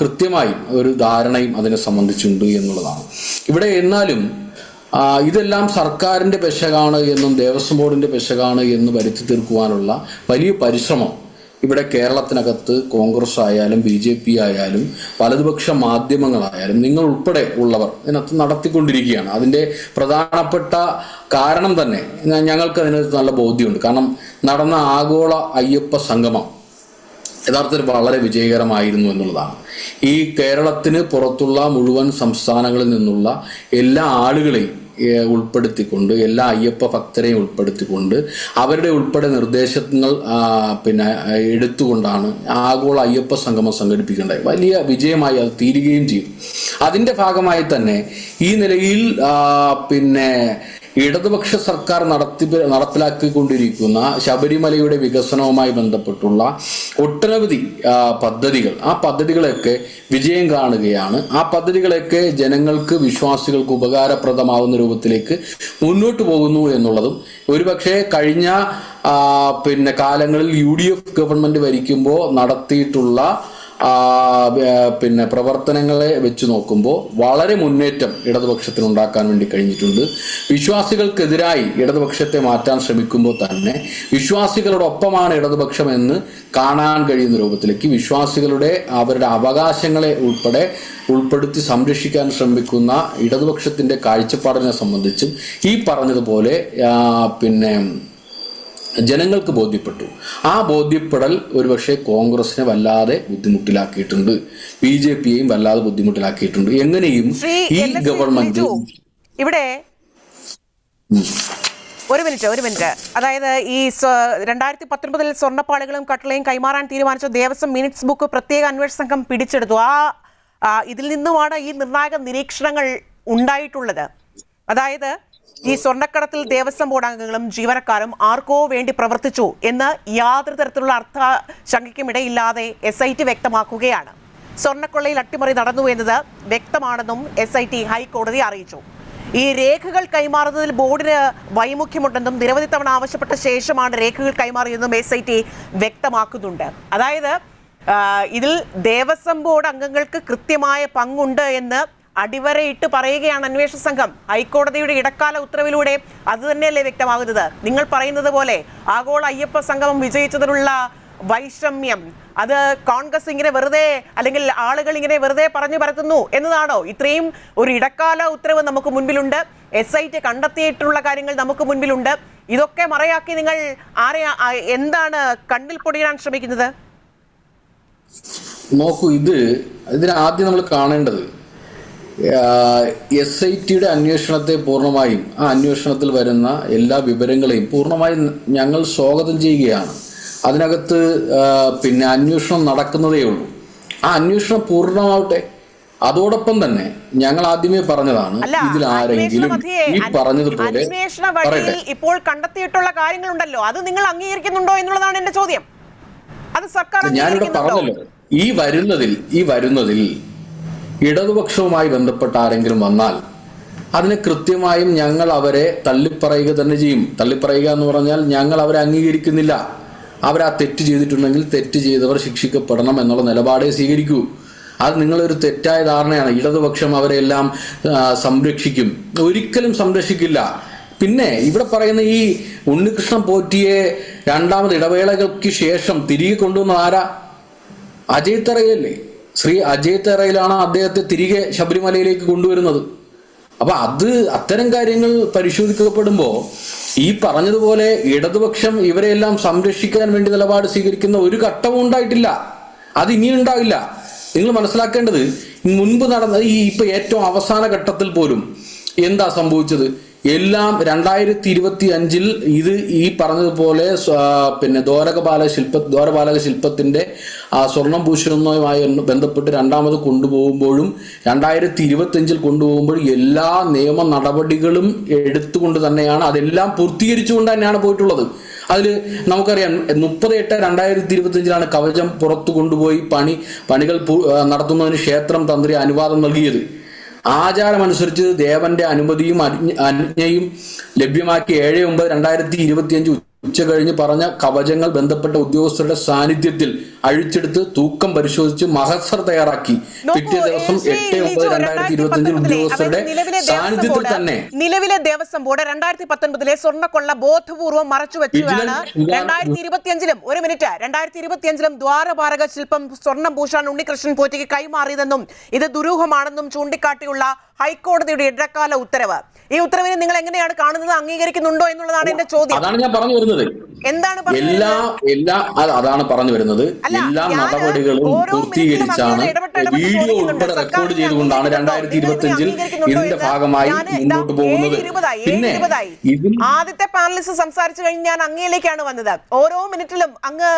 കൃത്യമായും ഒരു ധാരണയും അതിനെ സംബന്ധിച്ചുണ്ട് എന്നുള്ളതാണ്. ഇവിടെ എന്നാലും ഇതെല്ലാം സർക്കാരിൻ്റെ പെശകാണ് എന്നും ദേവസ്വം ബോർഡിൻ്റെ പെശകാണ് എന്ന് വരുത്തി തീർക്കുവാനുള്ള വലിയ പരിശ്രമം ഇവിടെ കേരളത്തിനകത്ത് കോൺഗ്രസ് ആയാലും BJP ആയാലും വലതുപക്ഷ മാധ്യമങ്ങളായാലും നിങ്ങൾ ഉൾപ്പെടെ ഉള്ളവർ ഇതിനകത്ത് നടത്തിക്കൊണ്ടിരിക്കുകയാണ്. അതിൻ്റെ പ്രധാനപ്പെട്ട കാരണം തന്നെ ഞങ്ങൾക്ക് അതിനകത്ത് നല്ല ബോധ്യമുണ്ട്. കാരണം നടന്ന ആഗോള അയ്യപ്പ സംഗമം യഥാർത്ഥത്തിൽ വളരെ വിജയകരമായിരുന്നു എന്നുള്ളതാണ്. ഈ കേരളത്തിന് പുറത്തുള്ള മുഴുവൻ സംസ്ഥാനങ്ങളിൽ നിന്നുള്ള എല്ലാ ആളുകളെയും ഉൾപ്പെടുത്തിക്കൊണ്ട്, എല്ലാ അയ്യപ്പ ഭക്തരെയും ഉൾപ്പെടുത്തിക്കൊണ്ട് അവരുടെ ഉൾപ്പെടെ നിർദ്ദേശങ്ങൾ എടുത്തുകൊണ്ടാണ് ആഗോള അയ്യപ്പ സംഗമം സംഘടിപ്പിക്കേണ്ടത്. വലിയ വിജയമായി അത് തീരുകയും ചെയ്തു. അതിൻ്റെ ഭാഗമായി തന്നെ ഈ നിലയിൽ ഇടതുപക്ഷ സർക്കാർ നടപ്പിലാക്കിക്കൊണ്ടിരിക്കുന്ന ശബരിമലയുടെ വികസനവുമായി ബന്ധപ്പെട്ടുള്ള ഒട്ടനവധി പദ്ധതികൾ, ആ പദ്ധതികളൊക്കെ വിജയം കാണുകയാണ്. ആ പദ്ധതികളൊക്കെ ജനങ്ങൾക്ക്, വിശ്വാസികൾക്ക് ഉപകാരപ്രദമാവുന്ന രൂപത്തിലേക്ക് മുന്നോട്ട് പോകുന്നു എന്നുള്ളതും ഒരുപക്ഷെ കഴിഞ്ഞ കാലങ്ങളിൽ UDF ഗവൺമെന്റ് ഭരിക്കുമ്പോൾ നടത്തിയിട്ടുള്ള പ്രവർത്തനങ്ങളെ വെച്ച് നോക്കുമ്പോൾ വളരെ മുന്നേറ്റം ഇടതുപക്ഷത്തിന് ഉണ്ടാക്കാൻ വേണ്ടി കഴിഞ്ഞിട്ടുണ്ട്. വിശ്വാസികൾക്കെതിരായി ഇടതുപക്ഷത്തെ മാറ്റാൻ ശ്രമിക്കുമ്പോൾ തന്നെ വിശ്വാസികളോടൊപ്പമാണ് ഇടതുപക്ഷം എന്ന് കാണാൻ കഴിയുന്ന രൂപത്തിലേക്ക് വിശ്വാസികളുടെ അവരുടെ അവകാശങ്ങളെ ഉൾപ്പെടുത്തി സംരക്ഷിക്കാൻ ശ്രമിക്കുന്ന ഇടതുപക്ഷത്തിന്റെ കാഴ്ചപ്പാടിനെ സംബന്ധിച്ചും ഈ പറഞ്ഞതുപോലെ ജനങ്ങൾക്ക് ബോധ്യപ്പെട്ടു. ആ ബോധ്യപ്പെടൽ ഒരുപക്ഷെ കോൺഗ്രസിനെ വല്ലാതെ ബുദ്ധിമുട്ടിലാക്കിയിട്ടുണ്ട്, BJPയെയും വല്ലാതെ ബുദ്ധിമുട്ടിലാക്കിയിട്ടുണ്ട്. എങ്ങനെയും ഈ ഗവൺമെന്റ് ഇവിടെ ഒരു മിനിറ്റ് അതായത് ഈ 2019 സ്വർണ്ണപ്പാളികളും കട്ടളയും കൈമാറാൻ തീരുമാനിച്ച ദേവസ്വം മിനിറ്റ്സ് ബുക്ക് പ്രത്യേക അന്വേഷണ സംഘം പിടിച്ചെടുത്തു. ഇതിൽ നിന്നുമാണ് ഈ നിർണായക നിരീക്ഷണങ്ങൾ ഉണ്ടായിട്ടുള്ളത്. അതായത് ഈ സ്വർണ്ണക്കടത്തിൽ ദേവസ്വം ബോർഡ് അംഗങ്ങളും ജീവനക്കാരും ആർക്കോ വേണ്ടി പ്രവർത്തിച്ചു എന്ന് യാതൊരു തരത്തിലുള്ള അർത്ഥശങ്കയ്ക്കും ഇടയില്ലാതെ SIT വ്യക്തമാക്കുകയാണ്. സ്വർണ്ണക്കൊള്ളയിൽ അട്ടിമറി നടന്നു എന്നത് വ്യക്തമാണെന്നും SIT ഹൈക്കോടതി അറിയിച്ചു. ഈ രേഖകൾ കൈമാറുന്നതിൽ ബോർഡിന് വൈമുഖ്യമുണ്ടെന്നും നിരവധി തവണ ആവശ്യപ്പെട്ട ശേഷമാണ് രേഖകൾ കൈമാറിയതെന്നും SIT വ്യക്തമാക്കുന്നുണ്ട്. അതായത് ഇതിൽ ദേവസ്വം ബോർഡ് അംഗങ്ങൾക്ക് കൃത്യമായ പങ്കുണ്ട് എന്ന് അടിവരയിട്ട് പറയുകയാണ് അന്വേഷണ സംഘം. ഹൈക്കോടതിയുടെ ഇടക്കാല ഉത്തരവിലൂടെ അത് തന്നെയല്ലേ വ്യക്തമാകുന്നത്? നിങ്ങൾ പറയുന്നത് പോലെ ആഗോള അയ്യപ്പ സംഗമം വിജയിച്ചതിനുള്ള വൈഷമ്യം അത് കോൺഗ്രസ് ഇങ്ങനെ വെറുതെ അല്ലെങ്കിൽ ആളുകൾ ഇങ്ങനെ വെറുതെ പറഞ്ഞു പരത്തുന്നു എന്നതാണോ? ഇത്രയും ഒരു ഇടക്കാല ഉത്തരവ് നമുക്ക് മുൻപിലുണ്ട്, SIT കണ്ടെത്തിയിട്ടുള്ള കാര്യങ്ങൾ നമുക്ക് മുൻപിലുണ്ട്. ഇതൊക്കെ മറയാക്കി നിങ്ങൾ എന്താണ് കണ്ണിൽ പൊടിയാൻ ശ്രമിക്കുന്നത്? നോക്കൂ, ഇതിനാദ്യം നമ്മൾ കാണേണ്ടത് SITയുടെ അന്വേഷണത്തെ പൂർണ്ണമായും ആ അന്വേഷണത്തിൽ വരുന്ന എല്ലാ വിവരങ്ങളെയും പൂർണ്ണമായും ഞങ്ങൾ സ്വാഗതം ചെയ്യുകയാണ്. അതിനകത്ത് അന്വേഷണം നടക്കുന്നതേ ഉള്ളൂ. ആ അന്വേഷണം പൂർണ്ണമാവട്ടെ. അതോടൊപ്പം തന്നെ ഞങ്ങൾ ആദ്യമേ പറഞ്ഞതാണ്, ഇതിൽ ആരെങ്കിലും ഈ പറഞ്ഞതുപോലെ ഇപ്പോൾ കണ്ടെത്തിയിട്ടുള്ള കാര്യങ്ങളുണ്ടല്ലോ, അത് നിങ്ങൾ അംഗീകരിക്കുന്നുണ്ടോ എന്നുള്ളതാണ് എന്റെ ചോദ്യം. അത് സർക്കാർ ഞാനിവിടെ പറഞ്ഞല്ലോ, ഈ വരുന്നതിൽ ഇടതുപക്ഷവുമായി ബന്ധപ്പെട്ട ആരെങ്കിലും വന്നാൽ അതിന് കൃത്യമായും ഞങ്ങൾ അവരെ തള്ളിപ്പറയുക തന്നെ ചെയ്യും. തള്ളിപ്പറയുക എന്ന് പറഞ്ഞാൽ ഞങ്ങൾ അവരെ അംഗീകരിക്കുന്നില്ല. അവർ ആ തെറ്റ് ചെയ്തിട്ടുണ്ടെങ്കിൽ തെറ്റ് ചെയ്തവർ ശിക്ഷിക്കപ്പെടണം എന്നുള്ള നിലപാടേ സ്വീകരിക്കൂ. അത് നിങ്ങളൊരു തെറ്റായ ധാരണയാണ്. ഇടതുപക്ഷം അവരെല്ലാം സംരക്ഷിക്കും. ഒരിക്കലും സംരക്ഷിക്കില്ല. പിന്നെ ഇവിടെ പറയുന്ന ഈ ഉണ്ണികൃഷ്ണൻ പോറ്റിയെ രണ്ടാമത് ഇടവേളകൾക്ക് ശേഷം തിരികെ കൊണ്ടുവന്ന ആരാ? അജയ് തറയിലല്ലേ? ശ്രീ അജയ് തറയിലാണ് അദ്ദേഹത്തെ തിരികെ ശബരിമലയിലേക്ക് കൊണ്ടുവരുന്നത്. അപ്പൊ അത്തരം കാര്യങ്ങൾ പരിശോധിക്കപ്പെടുമ്പോൾ ഈ പറഞ്ഞതുപോലെ ഇടതുപക്ഷം ഇവരെല്ലാം സംരക്ഷിക്കാൻ വേണ്ടി നിലപാട് സ്വീകരിക്കുന്ന ഒരു ഘട്ടവും ഉണ്ടായിട്ടില്ല. അത് ഇനിയും ഉണ്ടാവില്ല. നിങ്ങൾ മനസ്സിലാക്കേണ്ടത്, മുൻപ് നടന്ന ഇപ്പൊ ഏറ്റവും അവസാന ഘട്ടത്തിൽ പോലും എന്താ സംഭവിച്ചത്? എല്ലാം 2025 ഇത് ഈ പറഞ്ഞതുപോലെ ദ്വാരപാലക ശില്പത്തിന്റെ സ്വർണം പൂശുന്നതുമായി ബന്ധപ്പെട്ട് രണ്ടാമത് കൊണ്ടുപോകുമ്പോഴും 2025 കൊണ്ടുപോകുമ്പോഴും എല്ലാ നിയമ നടപടികളും എടുത്തുകൊണ്ട് തന്നെയാണ്, അതെല്ലാം പൂർത്തീകരിച്ചുകൊണ്ട് തന്നെയാണ് പോയിട്ടുള്ളത്. അതിൽ നമുക്കറിയാം 30/8/2025 കവചം പുറത്തു കൊണ്ടുപോയി പണികൾ നടത്തുന്നതിന് ക്ഷേത്രം തന്ത്രി അനുവാദം നൽകിയത്. ആചാരമനുസരിച്ച് ദേവന്റെ അനുമതിയും അനുജ്ഞയും ലഭ്യമാക്കി 7/9/2025 ഉച്ച കഴിഞ്ഞ് പറഞ്ഞ കവചങ്ങൾ ബന്ധപ്പെട്ട ഉദ്യോഗസ്ഥരുടെ സാന്നിധ്യത്തിൽ അഴിച്ചെടുത്ത് തൂക്കം പരിശോധിച്ച് മഹസർ തയ്യാറാക്കി. പിറ്റേ ദിവസം 8/9/2025 ഉദ്യോഗസ്ഥരുടെ സാന്നിധ്യത്തിൽ തന്നെ നിലവിലെ ദേവസ്വം ബോർഡ് 2019 സ്വർണ്ണക്കൊള്ള ബോധപൂർവ്വം മറച്ചുവെച്ചാണ് 2025 ദ്വാരപാലക ശില്പം സ്വർണം പൂശാൻ ഉണ്ണികൃഷ്ണൻ പോറ്റിക്ക് കൈമാറിയതെന്നും ഇത് ദുരൂഹമാണെന്നും ചൂണ്ടിക്കാട്ടിയുള്ള ഹൈക്കോടതിയുടെ ഇടക്കാല ഉത്തരവ്. ഈ ഉത്തരവിനെ നിങ്ങൾ എങ്ങനെയാണ് കാണുന്നത്? അംഗീകരിക്കുന്നുണ്ടോ എന്നുള്ളതാണ് എന്റെ ചോദ്യം. അതാണ് ഞാൻ പറഞ്ഞു വരുന്നത്. അതാണ് പറഞ്ഞു വരുന്നത്. എല്ലാ നടപടികളും പൂർത്തീകരിച്ചാണ്, വീഡിയോ ഉൾപ്പെടെ റെക്കോർഡ് ചെയ്തുകൊണ്ടാണ് 2025 ഇതിന്റെ ഭാഗമായി മുന്നോട്ട് പോകുന്നത്. പിന്നെ ആദ്യത്തെ പാനലിസ്റ്റ് സംസാരിച്ചു കഴിഞ്ഞ് ഞാൻ അങ്ങയിലേക്കാണ് വന്നത്. ഓരോ മിനിറ്റിലും അങ്ങ്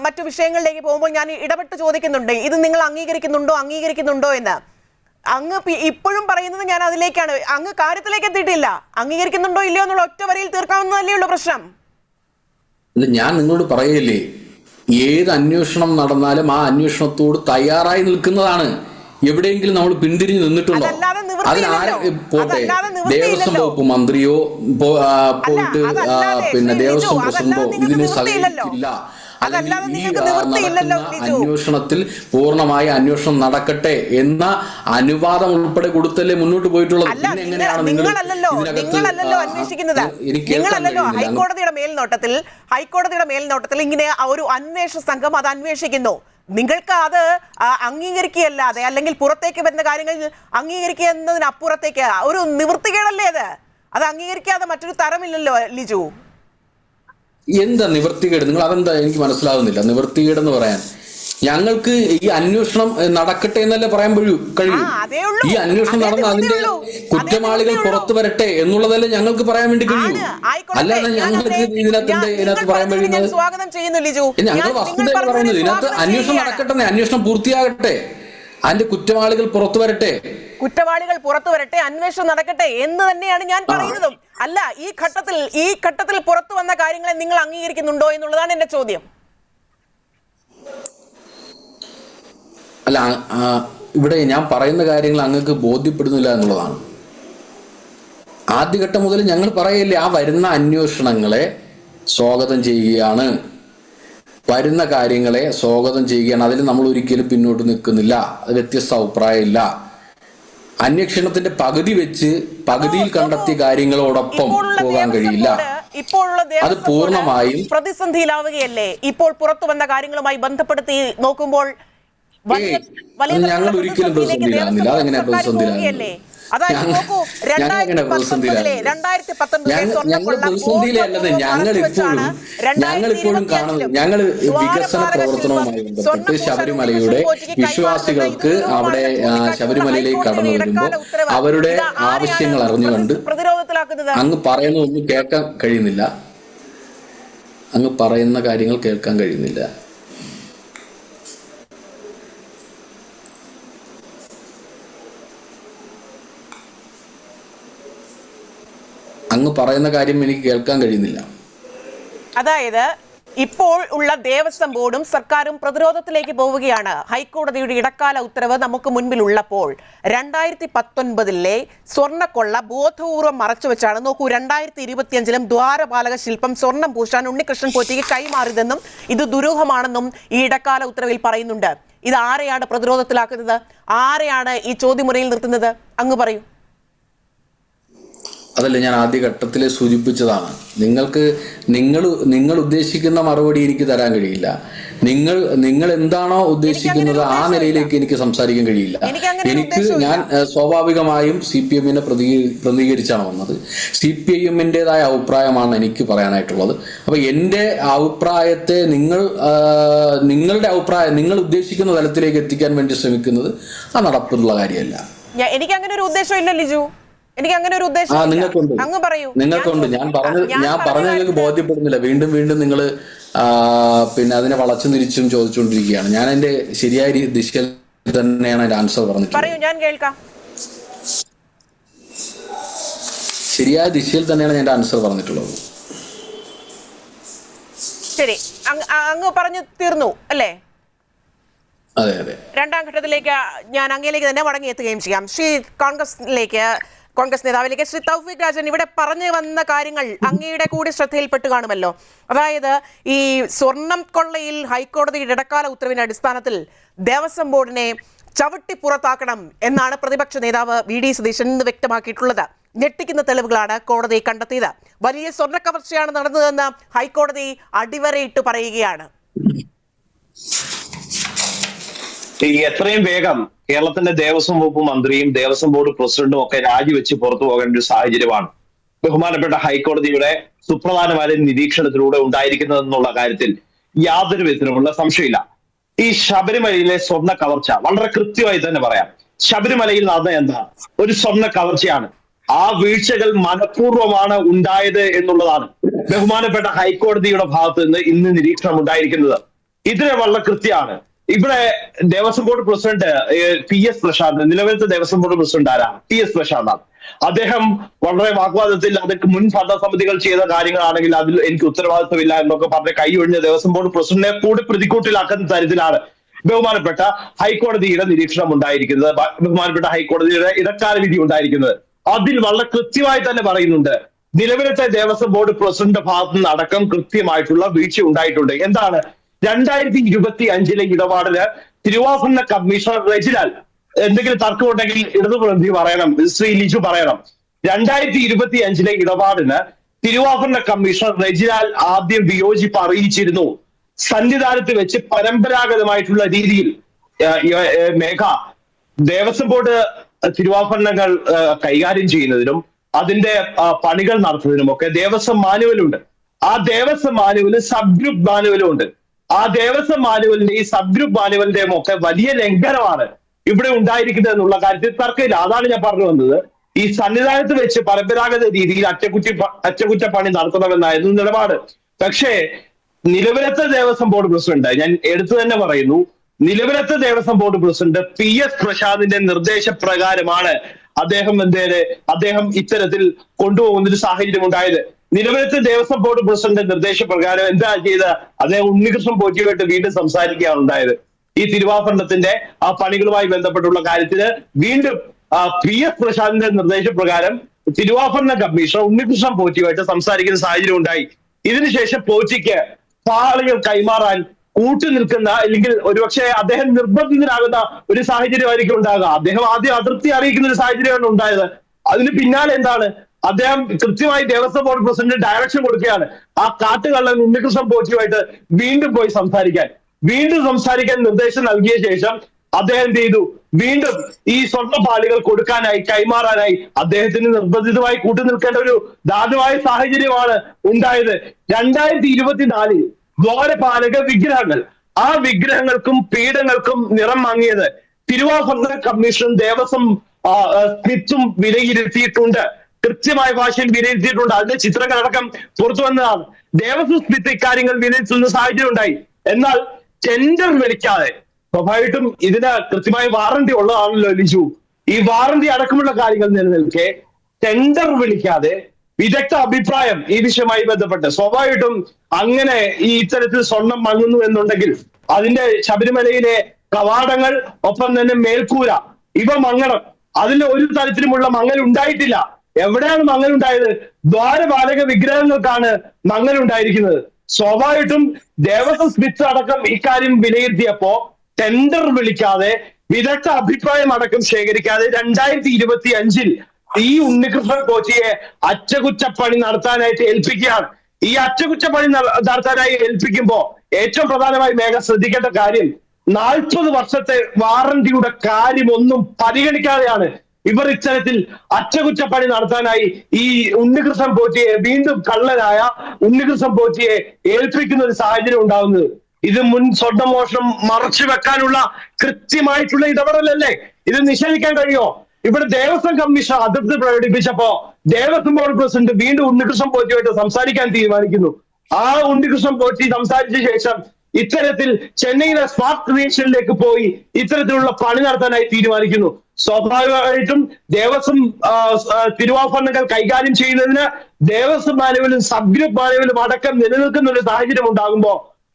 മറ്റു വിഷയങ്ങളിലേക്ക് പോകുമ്പോൾ ഞാൻ ഇടപെട്ട് ചോദിക്കുന്നുണ്ട്, ഇത് നിങ്ങൾ അംഗീകരിക്കുന്നുണ്ടോ എന്ന്. അങ്ങ് ഇപ്പോഴും പറയുന്നത് ഞാൻ അതിലേക്കാണ്. അങ്ങ് കാര്യത്തിലേക്ക് എത്തിയിട്ടില്ല. അംഗീകരിക്കുന്നുണ്ടോ ഇല്ലയോ എന്നുള്ള ഒറ്റ വരിയിൽ തീർക്കാവുന്നതല്ലേ ഉള്ളൂ പ്രശ്നം. ഞാൻ നിങ്ങളോട് പറയല്ലേ, ഏത് അന്വേഷണം നടന്നാലും ആ അന്വേഷണത്തോട് തയ്യാറായി നിൽക്കുന്നതാണ്. എവിടെയെങ്കിലും നമ്മൾ പിന്തിരിഞ്ഞു നിന്നിട്ടുണ്ടോ? പോട്ടെ, ദേവസ്വം വകുപ്പ് മന്ത്രിയോ പോയിട്ട് ദേവസ്വം പ്രസിഡന്റോ ഇതിന് സഹകരിക്കില്ല. അന്വേഷണത്തിൽ പൂർണ്ണമായ അന്വേഷണം നടക്കട്ടെ എന്ന അനുവാദം ഉൾപ്പെടെ കൊടുത്തല്ലേ മുന്നോട്ട് പോയിട്ടുള്ളത്. പിന്നെ എങ്ങനെയാണ് ഹൈക്കോടതിയുടെ മേൽനോട്ടത്തിൽ ഇങ്ങനെ ഒരു അന്വേഷണ സംഘം അത് അന്വേഷിക്കുന്നു. നിങ്ങൾക്ക് അത് അംഗീകരിക്കുകയല്ലാതെ അല്ലെങ്കിൽ പുറത്തേക്ക് വരുന്ന കാര്യങ്ങൾ അംഗീകരിക്കുക എന്നതിനപ്പുറത്തേക്ക് ഒരു നിവൃത്തികേടല്ലേ അത് അംഗീകരിക്കാതെ മറ്റൊരു തരമില്ലല്ലോ ലിജു. എന്താ നിവൃത്തികേട്? നിങ്ങൾ അതെന്താ എനിക്ക് മനസ്സിലാകുന്നില്ല. നിവൃത്തികേടെന്ന് പറയാൻ ഞങ്ങൾക്ക് ഈ അന്വേഷണം നടക്കട്ടെ എന്നല്ലേ പറയാൻ കഴിയൂ. ഈ അന്വേഷണം നടന്ന് അതിന്റെ കുറ്റവാളികൾ പുറത്തു വരട്ടെ എന്നുള്ളതല്ലേ ഞങ്ങൾക്ക് പറയാൻ വേണ്ടി കഴിയൂ. അല്ലാതെ ഞങ്ങൾക്ക് ഇതിനകത്ത് പറയാൻ കഴിയുന്നത് ഞങ്ങൾ വസ്തുതയാണ് പറയുന്നത്. ഇതിനകത്ത് അന്വേഷണം നടക്കട്ടെ, അന്വേഷണം പൂർത്തിയാകട്ടെ, അതിന്റെ കുറ്റവാളികൾ പുറത്തു വരട്ടെ, അന്വേഷണം നടക്കട്ടെ എന്ന് തന്നെയാണ് ഞാൻ പറയുന്നതും. അല്ല, ഈ ഘട്ടത്തിൽ പുറത്തു വന്ന കാര്യങ്ങളെ നിങ്ങൾ അംഗീകരിക്കുന്നുണ്ടോ എന്നുള്ളതാണ് എന്റെ ചോദ്യം. അല്ല, ഇവിടെ ഞാൻ പറയുന്ന കാര്യങ്ങൾ അങ്ങക്ക് ബോധ്യപ്പെടുന്നില്ല എന്നുള്ളതാണ്. ആദ്യഘട്ടം മുതൽ ഞങ്ങൾ പറയില്ലേ, ആ വരുന്ന അന്വേഷണങ്ങളെ സ്വാഗതം ചെയ്യുകയാണ്, വരുന്ന കാര്യങ്ങളെ സ്വാഗതം ചെയ്യുകയാണ്. അതിൽ നമ്മൾ ഒരിക്കലും പിന്നോട്ട് നിൽക്കുന്നില്ല. അത് വ്യത്യസ്ത അഭിപ്രായമില്ല. അന്വേഷണത്തിന്റെ പകുതി വെച്ച് പകുതിയിൽ കണ്ടെത്തിയ കാര്യങ്ങളോടൊപ്പം പോകാൻ കഴിയില്ല. ഇപ്പോഴുള്ള അത് പൂർണ്ണമായും പ്രതിസന്ധിയിലാവുകയല്ലേ? ഇപ്പോൾ പുറത്തു വന്ന കാര്യങ്ങളുമായി ബന്ധപ്പെടുത്തി നോക്കുമ്പോൾ ഞങ്ങൾ ഒരിക്കലും പ്രതിസന്ധിയിലാകുന്നില്ല. അതെങ്ങനെ പ്രതിസന്ധിയിലാകുന്നില്ല? അതായത് നോക്കൂ, 2019 പ്രതിസന്ധിയിലല്ലത്. ഞങ്ങളിപ്പോഴും കാണുന്നത്, ഞങ്ങൾ വികസന പ്രവർത്തനവുമായി ബന്ധപ്പെട്ട് ശബരിമലയുടെ വിശ്വാസികൾക്ക് അവിടെ ശബരിമലയിലേക്ക് കടന്നു വരുമ്പോൾ അവരുടെ ആവശ്യങ്ങൾ അറിഞ്ഞുകൊണ്ട് അങ്ങ് പറയുന്നതൊന്നും കേൾക്കാൻ കഴിയുന്നില്ല. അങ്ങ് പറയുന്ന കാര്യങ്ങൾ കേൾക്കാൻ കഴിയുന്നില്ല. അങ്ങ് പറയുന്ന കാര്യം എനിക്ക് കേൾക്കാൻ കഴിയുന്നില്ല. അതായത് ഇപ്പോൾ ഉള്ള ദേവസ്വം ബോർഡും സർക്കാരും പ്രതിരോധത്തിലേക്ക് പോവുകയാണ്. ഹൈക്കോടതിയുടെ ഇടക്കാല ഉത്തരവ് നമുക്ക് മുൻപിലുള്ളപ്പോൾ 2019 സ്വർണ്ണക്കൊള്ള ബോധപൂർവം മറച്ചുവെച്ചാണ്. നോക്കൂ, 2025 ദ്വാരപാലക ശില്പം സ്വർണം പൂശാൻ ഉണ്ണികൃഷ്ണൻ പോറ്റിക്ക് കൈമാറിയതെന്നും ഇത് ദുരൂഹമാണെന്നും ഈ ഇടക്കാല ഉത്തരവിൽ പറയുന്നുണ്ട്. ഇത് ആരെയാണ് പ്രതിരോധത്തിലാക്കുന്നത്? ആരെയാണ് ഈ ചോദ്യമുറയിൽ നിർത്തുന്നത്? അങ്ങ് പറയൂ. അതല്ല, ഞാൻ ആദ്യഘട്ടത്തിൽ സൂചിപ്പിച്ചതാണ്. നിങ്ങൾ ഉദ്ദേശിക്കുന്ന മറുപടി എനിക്ക് തരാൻ കഴിയില്ല. നിങ്ങൾ എന്താണോ ഉദ്ദേശിക്കുന്നത് ആ നിലയിലേക്ക് എനിക്ക് സംസാരിക്കാൻ കഴിയില്ല. ഞാൻ സ്വാഭാവികമായും CPM-നെ പ്രതികരിച്ചാണ് വന്നത്. CPIM-ന്റേതായ അഭിപ്രായമാണ് എനിക്ക് പറയാനായിട്ടുള്ളത്. അപ്പൊ എന്റെ അഭിപ്രായത്തെ നിങ്ങളുടെ അഭിപ്രായം നിങ്ങൾ ഉദ്ദേശിക്കുന്ന തലത്തിലേക്ക് എത്തിക്കാൻ വേണ്ടി ശ്രമിക്കുന്നത് ആ നടപ്പിലുള്ള കാര്യമല്ല. എനിക്ക് അങ്ങനെ ഒരു ഉദ്ദേശം ഇല്ല ലിജു. എനിക്ക് അങ്ങനെ ഒരു ഉദ്ദേശം അങ്ങ് പറയൂ. നിങ്ങൾക്കുണ്ട്. ഞാൻ പറഞ്ഞ നിങ്ങൾക്ക് ബോധ്യപ്പെടുന്നില്ല. വീണ്ടും നിങ്ങൾ പിന്നെ അതിനെ വളച്ചു തിരിച്ചും ചോദിച്ചുകൊണ്ടിരിക്കുകയാണ്. ഞാൻ എന്റെ ശരിയായ ദിശയിൽ തന്നെയാണ് എന്റെ ആൻസർ പറഞ്ഞിട്ടുള്ളത്. പറയൂ, ഞാൻ കേൾക്കാം. ശരിയായ ദിശയിൽ തന്നെയാണ് ഞാൻ ആൻസർ പറഞ്ഞിട്ടുള്ളത്. ശരി, അങ്ങ് പറഞ്ഞു തീർന്നു അല്ലേ? അതെ അതെ. രണ്ടാം ഘട്ടത്തിലേക്ക് ഞാൻ അങ്ങയിലേക്ക് തന്നെ മടങ്ങിയെത്തുകയും ചെയ്യാം. കോൺഗ്രസ് നേതാവിലേക്ക് ശ്രീ തൗഫീഖ് രാജൻ, ഇവിടെ പറഞ്ഞു വന്ന കാര്യങ്ങൾ അങ്ങയുടെ കൂടി ശ്രദ്ധയിൽപ്പെട്ട് കാണുമല്ലോ. അതായത് ഈ സ്വർണം കൊള്ളയിൽ ഹൈക്കോടതിയുടെ ഇടക്കാല ഉത്തരവിന്റെ അടിസ്ഥാനത്തിൽ ദേവസ്വം ബോർഡിനെ ചവിട്ടി പുറത്താക്കണം എന്നാണ് പ്രതിപക്ഷ നേതാവ് VD സതീശൻ ഇന്ന് വ്യക്തമാക്കിയിട്ടുള്ളത്. ഞെട്ടിക്കുന്ന തെളിവുകളാണ് കോടതി കണ്ടെത്തിയത്. വലിയ സ്വർണ്ണ കവർച്ചയാണ് നടന്നതെന്ന് ഹൈക്കോടതി അടിവരയിട്ട് പറയുകയാണ്. എത്രയും വേഗം കേരളത്തിന്റെ ദേവസ്വം വകുപ്പ് മന്ത്രിയും ദേവസ്വം ബോർഡ് പ്രസിഡന്റും ഒക്കെ രാജിവെച്ച് പുറത്തു പോകേണ്ട ഒരു സാഹചര്യമാണ് ബഹുമാനപ്പെട്ട ഹൈക്കോടതിയുടെ സുപ്രധാനമായ നിരീക്ഷണത്തിലൂടെ ഉണ്ടായിരിക്കുന്നതെന്നുള്ള കാര്യത്തിൽ യാതൊരു വിധത്തിലുമുള്ള സംശയമില്ല. ഈ ശബരിമലയിലെ സ്വർണ്ണ കവർച്ച വളരെ കൃത്യമായി തന്നെ പറയാം. ശബരിമലയിൽ നടന്ന എന്താ ഒരു സ്വർണ്ണ കവർച്ചയാണ്. ആ വീഴ്ചകൾ മനഃപൂർവ്വമാണ് ഉണ്ടായത് എന്നുള്ളതാണ് ബഹുമാനപ്പെട്ട ഹൈക്കോടതിയുടെ ഭാഗത്ത് നിന്ന് ഇന്ന് നിരീക്ഷണം ഉണ്ടായിരിക്കുന്നത്. ഇതിന് വളരെ കൃത്യമാണ്. ഇവിടെ Devaswom board president PS Prasanth, നിലവിലത്തെ ദേവസ്വം ബോർഡ് പ്രസിഡന്റ് ആരാണ്? TS പ്രശാന്താണ്. അദ്ദേഹം വളരെ വാഗ്വാദത്തിൽ അതൊക്കെ മുൻ ഭരണസമിതികൾ ചെയ്ത കാര്യങ്ങളാണെങ്കിൽ അതിൽ എനിക്ക് ഉത്തരവാദിത്വമില്ല എന്നൊക്കെ പറഞ്ഞ് കൈ ഒഴിഞ്ഞ ദേവസ്വം ബോർഡ് പ്രസിഡന്റിനെ കൂടി പ്രതിക്കൂട്ടിലാക്കുന്ന തരത്തിലാണ് ബഹുമാനപ്പെട്ട ഹൈക്കോടതിയുടെ നിരീക്ഷണം ഉണ്ടായിരിക്കുന്നത്, ബഹുമാനപ്പെട്ട ഹൈക്കോടതിയുടെ ഇടക്കാല വിധി ഉണ്ടായിരിക്കുന്നത്. അതിൽ വളരെ കൃത്യമായി തന്നെ പറയുന്നുണ്ട്, നിലവിലത്തെ ദേവസ്വം ബോർഡ് പ്രസിഡന്റ് ഭാഗത്തു നിന്ന് അടക്കം കൃത്യമായിട്ടുള്ള വീഴ്ച ഉണ്ടായിട്ടുണ്ട്. എന്താണ്? 2025 ഇടപാടിന് തിരുവാഭരണ കമ്മീഷണർ റെജിലാൽ, എന്തെങ്കിലും തർക്കമുണ്ടെങ്കിൽ ഇടതുപ്രതിനിധി പറയണം, ശ്രീ ലിജു പറയണം. 2025 ഇടപാടിന് തിരുവാഭരണ കമ്മീഷണർ റെജിലാൽ ആദ്യം വിയോജിപ്പ് അറിയിച്ചിരുന്നു. സന്നിധാനത്ത് വെച്ച് പരമ്പരാഗതമായിട്ടുള്ള രീതിയിൽ മേഘ ദേവസ്വം ബോർഡ് തിരുവാഭരണങ്ങൾ കൈകാര്യം ചെയ്യുന്നതിനും അതിന്റെ പണികൾ നടത്തുന്നതിനും ഒക്കെ ദേവസ്വം മാനുവലുണ്ട്. ആ ദേവസ്വം മാനുവല് സബ് ഗ്രൂപ്പ് മാനുവലും ഉണ്ട്. ആ ദേവസ്വം മാനുവലിന്റെയും സബ് ഗ്രൂപ്പ് മാനുവലിന്റെയും ഒക്കെ വലിയ ലംഘനമാണ് ഇവിടെ ഉണ്ടായിരിക്കുന്നത് എന്നുള്ള കാര്യത്തിൽ തർക്കമില്ല. അതാണ് ഞാൻ പറഞ്ഞു വന്നത്. ഈ സന്നിധാനത്ത് വെച്ച് പരമ്പരാഗത രീതിയിൽ അറ്റകുറ്റപ്പണി നടത്തണമെന്നായിരുന്നു നിലപാട്. പക്ഷേ നിലവിലത്തെ ദേവസ്വം ബോർഡ് പ്രസിഡന്റ്, ഞാൻ എടുത്തു തന്നെ പറയുന്നു, നിലവിലത്തെ ദേവസ്വം ബോർഡ് പ്രസിഡന്റ് PS പ്രശാന്തിന്റെ നിർദ്ദേശപ്രകാരമാണ് അദ്ദേഹം ഇത്തരത്തിൽ കൊണ്ടുപോകുന്ന ഒരു സാഹചര്യം ഉണ്ടായത്. നിലവിലത്തെ ദേവസ്വം ബോർഡ് പ്രസിഡന്റ് നിർദ്ദേശപ്രകാരം എന്താ ചെയ്ത് അദ്ദേഹം ഉണ്ണികൃഷ്ണൻ പോറ്റിയുമായിട്ട് വീണ്ടും സംസാരിക്കുകയാണ് ഉണ്ടായത്. ഈ തിരുവാഭരണത്തിന്റെ ആ പണികളുമായി ബന്ധപ്പെട്ടുള്ള കാര്യത്തിന് വീണ്ടും PS പ്രശാന്തിന്റെ നിർദ്ദേശപ്രകാരം തിരുവാഭരണ കമ്മീഷണർ ഉണ്ണികൃഷ്ണൻ പോറ്റിയുമായിട്ട് സംസാരിക്കുന്ന സാഹചര്യം ഉണ്ടായി. ഇതിനുശേഷം പോറ്റിക്ക് പാളികൾ കൈമാറാൻ കൂട്ടുനിൽക്കുന്ന, അല്ലെങ്കിൽ ഒരുപക്ഷെ അദ്ദേഹം നിർബന്ധിതനാകുന്ന ഒരു സാഹചര്യമായിരിക്കും ഉണ്ടാകുക. അദ്ദേഹം ആദ്യം അതൃപ്തി അറിയിക്കുന്ന ഒരു സാഹചര്യമാണ് ഉണ്ടായത്. അതിന് പിന്നാലെ എന്താണ്, അദ്ദേഹം കൃത്യമായി ദേവസ്വം ബോർഡ് പ്രസിഡന്റ് ഡയറക്ഷൻ കൊടുക്കുകയാണ് ആ കാട്ടുകള്ളൻ ഉണ്ണികൃഷ്ണൻ പോറ്റിയുമായിട്ട് വീണ്ടും പോയി സംസാരിക്കാൻ നിർദ്ദേശം നൽകിയ ശേഷം അദ്ദേഹം എന്ത് ചെയ്തു, വീണ്ടും ഈ സ്വർണ്ണപ്പാളികൾ കൊടുക്കാനായി, കൈമാറാനായി അദ്ദേഹത്തിന് നിർബന്ധിതമായി കൂട്ടുനിൽക്കേണ്ട ഒരു ദാരുണമായ സാഹചര്യമാണ് ഉണ്ടായത്. 2024 ദ്വാരപാലക വിഗ്രഹങ്ങൾ, ആ വിഗ്രഹങ്ങൾക്കും പീഠങ്ങൾക്കും നിറം മങ്ങിയത് തിരുവാഭരണ കമ്മീഷൻ ദേവസ്വം സ്മിത്തും വിലയിരുത്തിയിട്ടുണ്ട്. കൃത്യമായ ഭാഷയിൽ വിലയിരുത്തിയിട്ടുണ്ട്. അതിന്റെ ചിത്രങ്ങളടക്കം പുറത്തു വന്നതാണ്. ദേവസ്വം സ്മിത്ത് ഇക്കാര്യങ്ങൾ വിലയിരുത്തുന്ന സാഹചര്യം ഉണ്ടായി. എന്നാൽ ടെൻഡർ വിളിക്കാതെ, സ്വാഭാവികമായിട്ടും ഇതിന് കൃത്യമായ വാറന്റി ഉള്ളതാണല്ലോ ലിജു, ഈ വാറന്റി അടക്കമുള്ള കാര്യങ്ങൾ നിലനിൽക്കെ ടെൻഡർ വിളിക്കാതെ വിദഗ്ധ അഭിപ്രായം ഈ വിഷയവുമായി ബന്ധപ്പെട്ട്, സ്വാഭാവികമായിട്ടും അങ്ങനെ ഈ ഇത്തരത്തിൽ സ്വർണം മങ്ങുന്നു എന്നുണ്ടെങ്കിൽ അതിന്റെ ശബരിമലയിലെ കവാടങ്ങൾ, ഒപ്പം തന്നെ മേൽക്കൂര, ഇവ മങ്ങണം. അതിൽ ഒരു തരത്തിലുമുള്ള മങ്ങൽ ഉണ്ടായിട്ടില്ല. എവിടെയാണ് മങ്ങൽ ഉണ്ടായത്? ദ്വാരപാലക വിഗ്രഹങ്ങൾക്കാണ് മങ്ങൽ ഉണ്ടായിരിക്കുന്നത്. സ്വാഭാവികമായിട്ടും ദേവസ്വം സ്മിത്ത് അടക്കം ഇക്കാര്യം വിലയിരുത്തിയപ്പോ ടെൻഡർ വിളിക്കാതെ, വിദഗ്ധ അഭിപ്രായം അടക്കം ശേഖരിക്കാതെ 2025 ഈ ഉണ്ണികൃഷ്ണൻ പോറ്റിയെ അറ്റകുറ്റപ്പണി നടത്താനായിട്ട് ഏൽപ്പിക്കുകയാണ്. ഈ അറ്റകുറ്റപ്പണി നടത്താനായി ഏൽപ്പിക്കുമ്പോ ഏറ്റവും പ്രധാനമായി മേഘ ശ്രദ്ധിക്കേണ്ട കാര്യം, 40 വർഷത്തെ വാറന്റിയുടെ കാര്യമൊന്നും പരിഗണിക്കാതെയാണ് ഇവർ ഇത്തരത്തിൽ അറ്റകുറ്റപ്പണി നടത്താനായി ഈ ഉണ്ണികൃഷ്ണൻ പോറ്റിയെ, വീണ്ടും കള്ളനായ ഉണ്ണികൃഷ്ണൻ പോറ്റിയെ ഏൽപ്പിക്കുന്ന ഒരു സാഹചര്യം ഉണ്ടാകുന്നത്. ഇത് മുൻ സ്വർണ്ണമോഷണം മറച്ചു വെക്കാനുള്ള കൃത്യമായിട്ടുള്ള ഇടപെടലല്ലേ? ഇത് നിഷേധിക്കാൻ കഴിയുമോ? ഇവിടെ ദേവസ്വം കമ്മീഷൻ അതൃപ്തി പ്രകടിപ്പിച്ചപ്പോ ദേവസ്വം ബോർഡ് പ്രസിഡന്റ് വീണ്ടും ഉണ്ണികൃഷ്ണൻ പോറ്റിയായിട്ട് സംസാരിക്കാൻ തീരുമാനിക്കുന്നു. ആ ഉണ്ണികൃഷ്ണൻ പോറ്റി സംസാരിച്ച ശേഷം ഇത്തരത്തിൽ ചെന്നൈയിലെ സ്മാർട്ട് ക്രിയേഷനിലേക്ക് പോയി ഇത്തരത്തിലുള്ള പണി നടത്താനായി തീരുമാനിക്കുന്നു. സ്വാഭാവികമായിട്ടും ദേവസ്വം തിരുവാഭരണങ്ങൾ കൈകാര്യം ചെയ്യുന്നതിന് ദേവസ്വം മാനുവലും സബ് ഗ്രൂപ്പ് മാനുവലും അടക്കം നിലനിൽക്കുന്ന ഒരു സാഹചര്യം ഉണ്ടാകുമ്പോ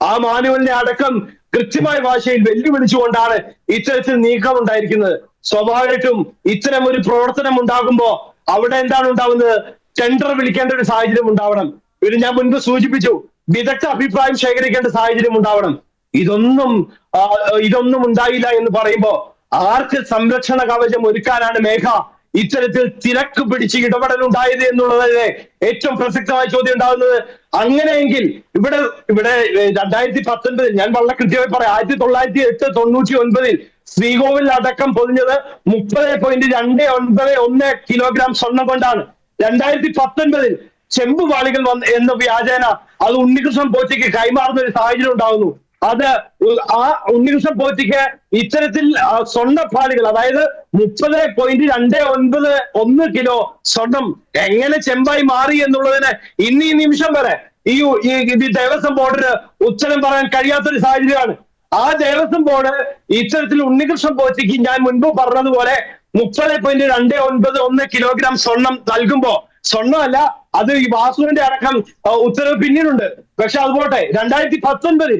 ആ മാനുവലിനെ അടക്കം കൃത്യമായ ഭാഷയിൽ വെല്ലുവിളിച്ചുകൊണ്ടാണ് ഇത്തരത്തിൽ നീക്കം ഉണ്ടായിരിക്കുന്നത്. സ്വാഭാവികമായിട്ടും ഇത്തരം ഒരു പ്രവർത്തനം ഉണ്ടാകുമ്പോ അവിടെ എന്താണ് ഉണ്ടാവുന്നത്? ടെൻഡർ വിളിക്കേണ്ട ഒരു സാഹചര്യം ഉണ്ടാവണം. ഇത് ഞാൻ മുൻപ് സൂചിപ്പിച്ചു, വിദഗ്ധ അഭിപ്രായം ശേഖരിക്കേണ്ട സാഹചര്യം ഉണ്ടാവണം. ഇതൊന്നും ഉണ്ടായില്ല എന്ന് പറയുമ്പോ ആർക്ക് സംരക്ഷണ കവചം ഒരുക്കാനാണ് മേഘ ഇത്തരത്തിൽ തിരക്ക് പിടിച്ച് ഇടപെടൽ ഉണ്ടായത് എന്നുള്ളതല്ലേ ഏറ്റവും പ്രസക്തമായ ചോദ്യം ഉണ്ടാകുന്നത്. അങ്ങനെയെങ്കിൽ ഇവിടെ 2019 ഞാൻ വളരെ കൃത്യമായി പറയാം, 1999 ശ്രീകോവിൽ അടക്കം പൊതിഞ്ഞത് 30.291 കിലോഗ്രാം സ്വർണം കൊണ്ടാണ്. 2019 ചെമ്പുപാളികൾ എന്ന വ്യാജേന അത് ഉണ്ണികൃഷ്ണൻ പോറ്റിക്ക് കൈമാറുന്ന ഒരു സാഹചര്യം ഉണ്ടാകുന്നു. അത് ആ ഉണ്ണികൃഷ്ണൻ പോറ്റിക്ക് ഇത്തരത്തിൽ സ്വർണ്ണപ്പാളികൾ, അതായത് 30.291 കിലോ സ്വർണം എങ്ങനെ ചെമ്പായി മാറി എന്നുള്ളതിന് ഈ നിമിഷം വരെ ഈ ദേവസ്വം ബോർഡിന് ഉത്തരം പറയാൻ കഴിയാത്തൊരു സാഹചര്യമാണ്. ആ ദേവസ്വം ബോർഡ് ഇത്തരത്തിൽ ഉണ്ണികൃഷ്ണൻ പോറ്റിക്ക് ഞാൻ മുൻപ് പറഞ്ഞതുപോലെ 30.291 കിലോഗ്രാം സ്വർണം നൽകുമ്പോ, സ്വർണ്ണമല്ല അത് ഈ വാസുവിന്റെ അടക്കം ഉത്തരവ് പിന്നീടുണ്ട്. പക്ഷെ അതുപോട്ടെ 2019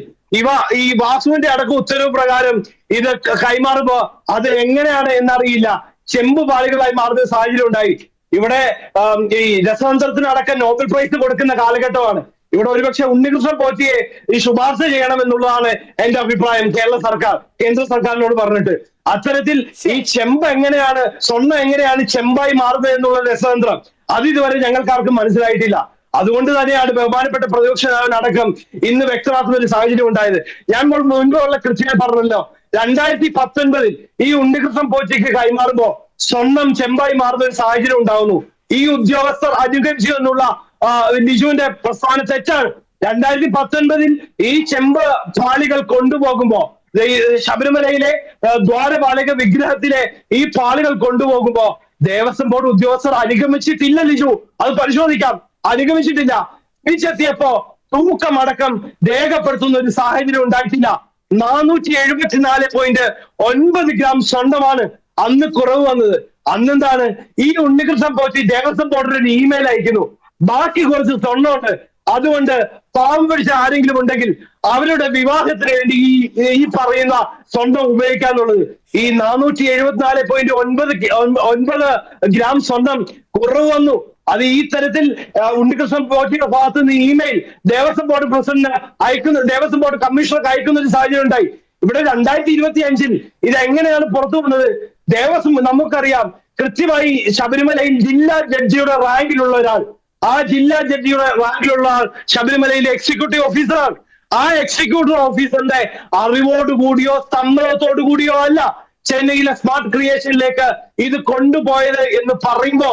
ഈ വാസുവിന്റെ അടക്കം ഉത്തരവ് പ്രകാരം ഇത് കൈമാറുമ്പോ അത് എങ്ങനെയാണ് എന്നറിയില്ല, ചെമ്പുപാളികളായി മാറുന്ന സാഹചര്യം ഉണ്ടായി. ഇവിടെ ഈ രസതന്ത്രത്തിനടക്കം നോബൽ പ്രൈസ് കൊടുക്കുന്ന കാലഘട്ടമാണ്. ഇവിടെ ഒരുപക്ഷെ ഉണ്ണികൃഷ്ണൻ പോറ്റിയെ ഈ ശുപാർശ ചെയ്യണം എന്നുള്ളതാണ് എന്റെ അഭിപ്രായം. കേന്ദ്ര സർക്കാരിനോട് പറഞ്ഞിട്ട് അത്തരത്തിൽ ഈ ചെമ്പ് എങ്ങനെയാണ്, സ്വർണ്ണം എങ്ങനെയാണ് ചെമ്പായി മാറുന്നത് എന്നുള്ള രസതന്ത്രം അത് ഇതുവരെ ഞങ്ങൾക്കാർക്കും മനസ്സിലായിട്ടില്ല. അതുകൊണ്ട് തന്നെയാണ് ബഹുമാനപ്പെട്ട പ്രതിപക്ഷ നേതാവിന് അടക്കം ഇന്ന് വ്യക്തമാക്കുന്ന ഒരു സാഹചര്യം ഉണ്ടായത്. ഞാൻ മുൻപുള്ള കൃത്യമായി പറഞ്ഞല്ലോ, 2019 ഈ ഉണ്ണികൃഷ്ണൻ പോറ്റിക്ക് കൈമാറുമ്പോ സ്വർണം ചെമ്പായി മാറുന്ന ഒരു സാഹചര്യം ഉണ്ടാകുന്നു. ഈ ഉദ്യോഗസ്ഥർ അനുഗമിച്ചു എന്നുള്ള ലിജുവിന്റെ പ്രസ്ഥാനം തെറ്റാണ്. 2019 ഈ ചെമ്പ് പാളികൾ കൊണ്ടുപോകുമ്പോ, ശബരിമലയിലെ ദ്വാരപാലക വിഗ്രഹത്തിലെ ഈ പാളികൾ കൊണ്ടുപോകുമ്പോ ദേവസ്വം ബോർഡ് ഉദ്യോഗസ്ഥർ അനുഗമിച്ചിട്ടില്ല ലിജു, അത് പരിശോധിക്കാം. അനുഗമിച്ചിട്ടില്ല. തിരിച്ചെത്തിയപ്പോ തൂക്കമടക്കം രേഖപ്പെടുത്തുന്ന ഒരു സാഹചര്യം ഉണ്ടായിട്ടില്ല. 474.9 ഗ്രാം സ്വർണ്ണമാണ് അന്ന് കുറവ് വന്നത്. അന്നെന്താണ് ഈ ഉണ്ണികൃഷ്ണൻ പോറ്റി ദേവസ്വം ബോർഡിന് ഒരു ഇമെയിൽ അയക്കുന്നു, ബാക്കി കുറച്ച് സ്വർണ്ണമുണ്ട്, അതുകൊണ്ട് പാവം പിടിച്ച ആരെങ്കിലും ഉണ്ടെങ്കിൽ അവരുടെ വിവാഹത്തിന് വേണ്ടി ഈ പറയുന്ന സ്വർണം ഉപയോഗിക്കാന്നുള്ളത് ഈ 474.9 ഗ്രാം സ്വർണം കുറവ് വന്നു. അത് ഈ തരത്തിൽ ഉണ്ണികൃഷ്ണൻ പോറ്റിയുടെ ഭാഗത്ത് നിന്ന് ഇമെയിൽ ദേവസ്വം ബോർഡ് പ്രസിഡന്റിന് ദേവസ്വം ബോർഡ് കമ്മീഷണർക്ക് അയക്കുന്ന ഒരു സാഹചര്യം ഉണ്ടായി. ഇവിടെ 2025 ഇത് എങ്ങനെയാണ് പുറത്തു വന്നത്? ദേവസ്വം നമുക്കറിയാം കൃത്യമായി ശബരിമലയിൽ ജില്ലാ ജഡ്ജിയുടെ റാങ്കിലുള്ള ഒരാൾ, ആ ജില്ലാ ജഡ്ജിയുടെ റാങ്കിലുള്ള ആൾ ശബരിമലയിലെ എക്സിക്യൂട്ടീവ് ഓഫീസറാണ്. ആ എക്സിക്യൂട്ടീവ് ഓഫീസറിന്റെ അറിവോട് കൂടിയോ സമ്മതത്തോടു കൂടിയോ അല്ല ചെന്നൈയിലെ സ്മാർട്ട് ക്രിയേഷനിലേക്ക് ഇത് കൊണ്ടുപോയത് എന്ന് പറയുമ്പോ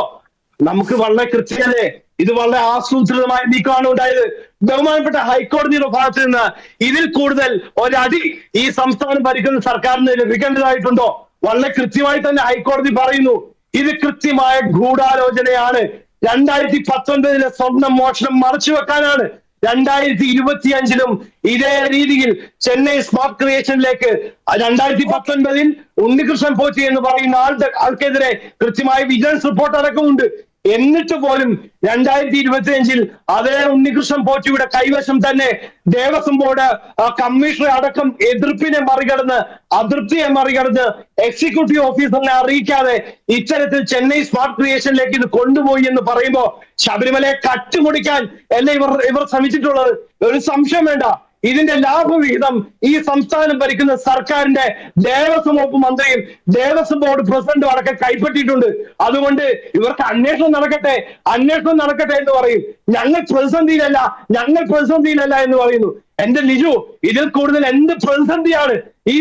നമുക്ക് വളരെ കൃത്യല്ലേ, ഇത് വളരെ ആസൂത്രിതമായ നീക്കമാണ് ഉണ്ടായത്. ബഹുമാനപ്പെട്ട ഹൈക്കോടതിയുടെ ഭാഗത്ത് നിന്ന് ഇതിൽ കൂടുതൽ ഒരടി ഈ സംസ്ഥാനം ഭരിക്കുന്ന സർക്കാരിന് ലഭിക്കേണ്ടതായിട്ടുണ്ടോ? വളരെ കൃത്യമായി തന്നെ ഹൈക്കോടതി പറയുന്നു, ഇത് കൃത്യമായ ഗൂഢാലോചനയാണ്. 2019 സ്വർണം മോഷണം മറച്ചു വെക്കാനാണ് 2025 ഇതേ രീതിയിൽ ചെന്നൈ സ്മാർട്ട് ക്രിയേഷനിലേക്ക് 2019 ഉണ്ണികൃഷ്ണൻ പോറ്റി എന്ന് പറയുന്ന ആൾക്കെതിരെ കൃത്യമായ വിജിലൻസ് റിപ്പോർട്ട് അടക്കമുണ്ട്. എന്നിട്ട് പോലും 2025 അതേ ഉണ്ണികൃഷ്ണൻ പോറ്റിയുടെ കൈവശം തന്നെ ദേവസ്വം ബോർഡ് കമ്മീഷണർ അടക്കം എതിർപ്പിനെ മറികടന്ന് അതൃപ്തിയെ മറികടന്ന് എക്സിക്യൂട്ടീവ് ഓഫീസറിനെ അറിയിക്കാതെ ഇത്തരത്തിൽ ചെന്നൈ സ്മാർട്ട് ക്രിയേഷനിലേക്ക് ഇത് കൊണ്ടുപോയി എന്ന് പറയുമ്പോ ശബരിമലയെ കട്ടുമുടിക്കാൻ അല്ലേ ഇവർ ശ്രമിച്ചിട്ടുള്ളത്? ഒരു സംശയം വേണ്ട, ഇതിന്റെ ലാഭവിഹിതം ഈ സംസ്ഥാനം ഭരിക്കുന്ന സർക്കാരിന്റെ ദേവസ്വം വകുപ്പ് മന്ത്രിയും ദേവസ്വം ബോർഡ് പ്രസിഡന്റും അടക്കം കൈപ്പറ്റിയിട്ടുണ്ട്. അതുകൊണ്ട് ഇവർക്ക് അന്വേഷണം നടക്കട്ടെ എന്ന് പറയും. ഞങ്ങൾ പ്രതിസന്ധിയിലല്ല എന്ന് പറയുന്നു. എന്റെ ലിജു, ഇതിൽ കൂടുതൽ എന്ത് പ്രതിസന്ധിയാണ് ഈ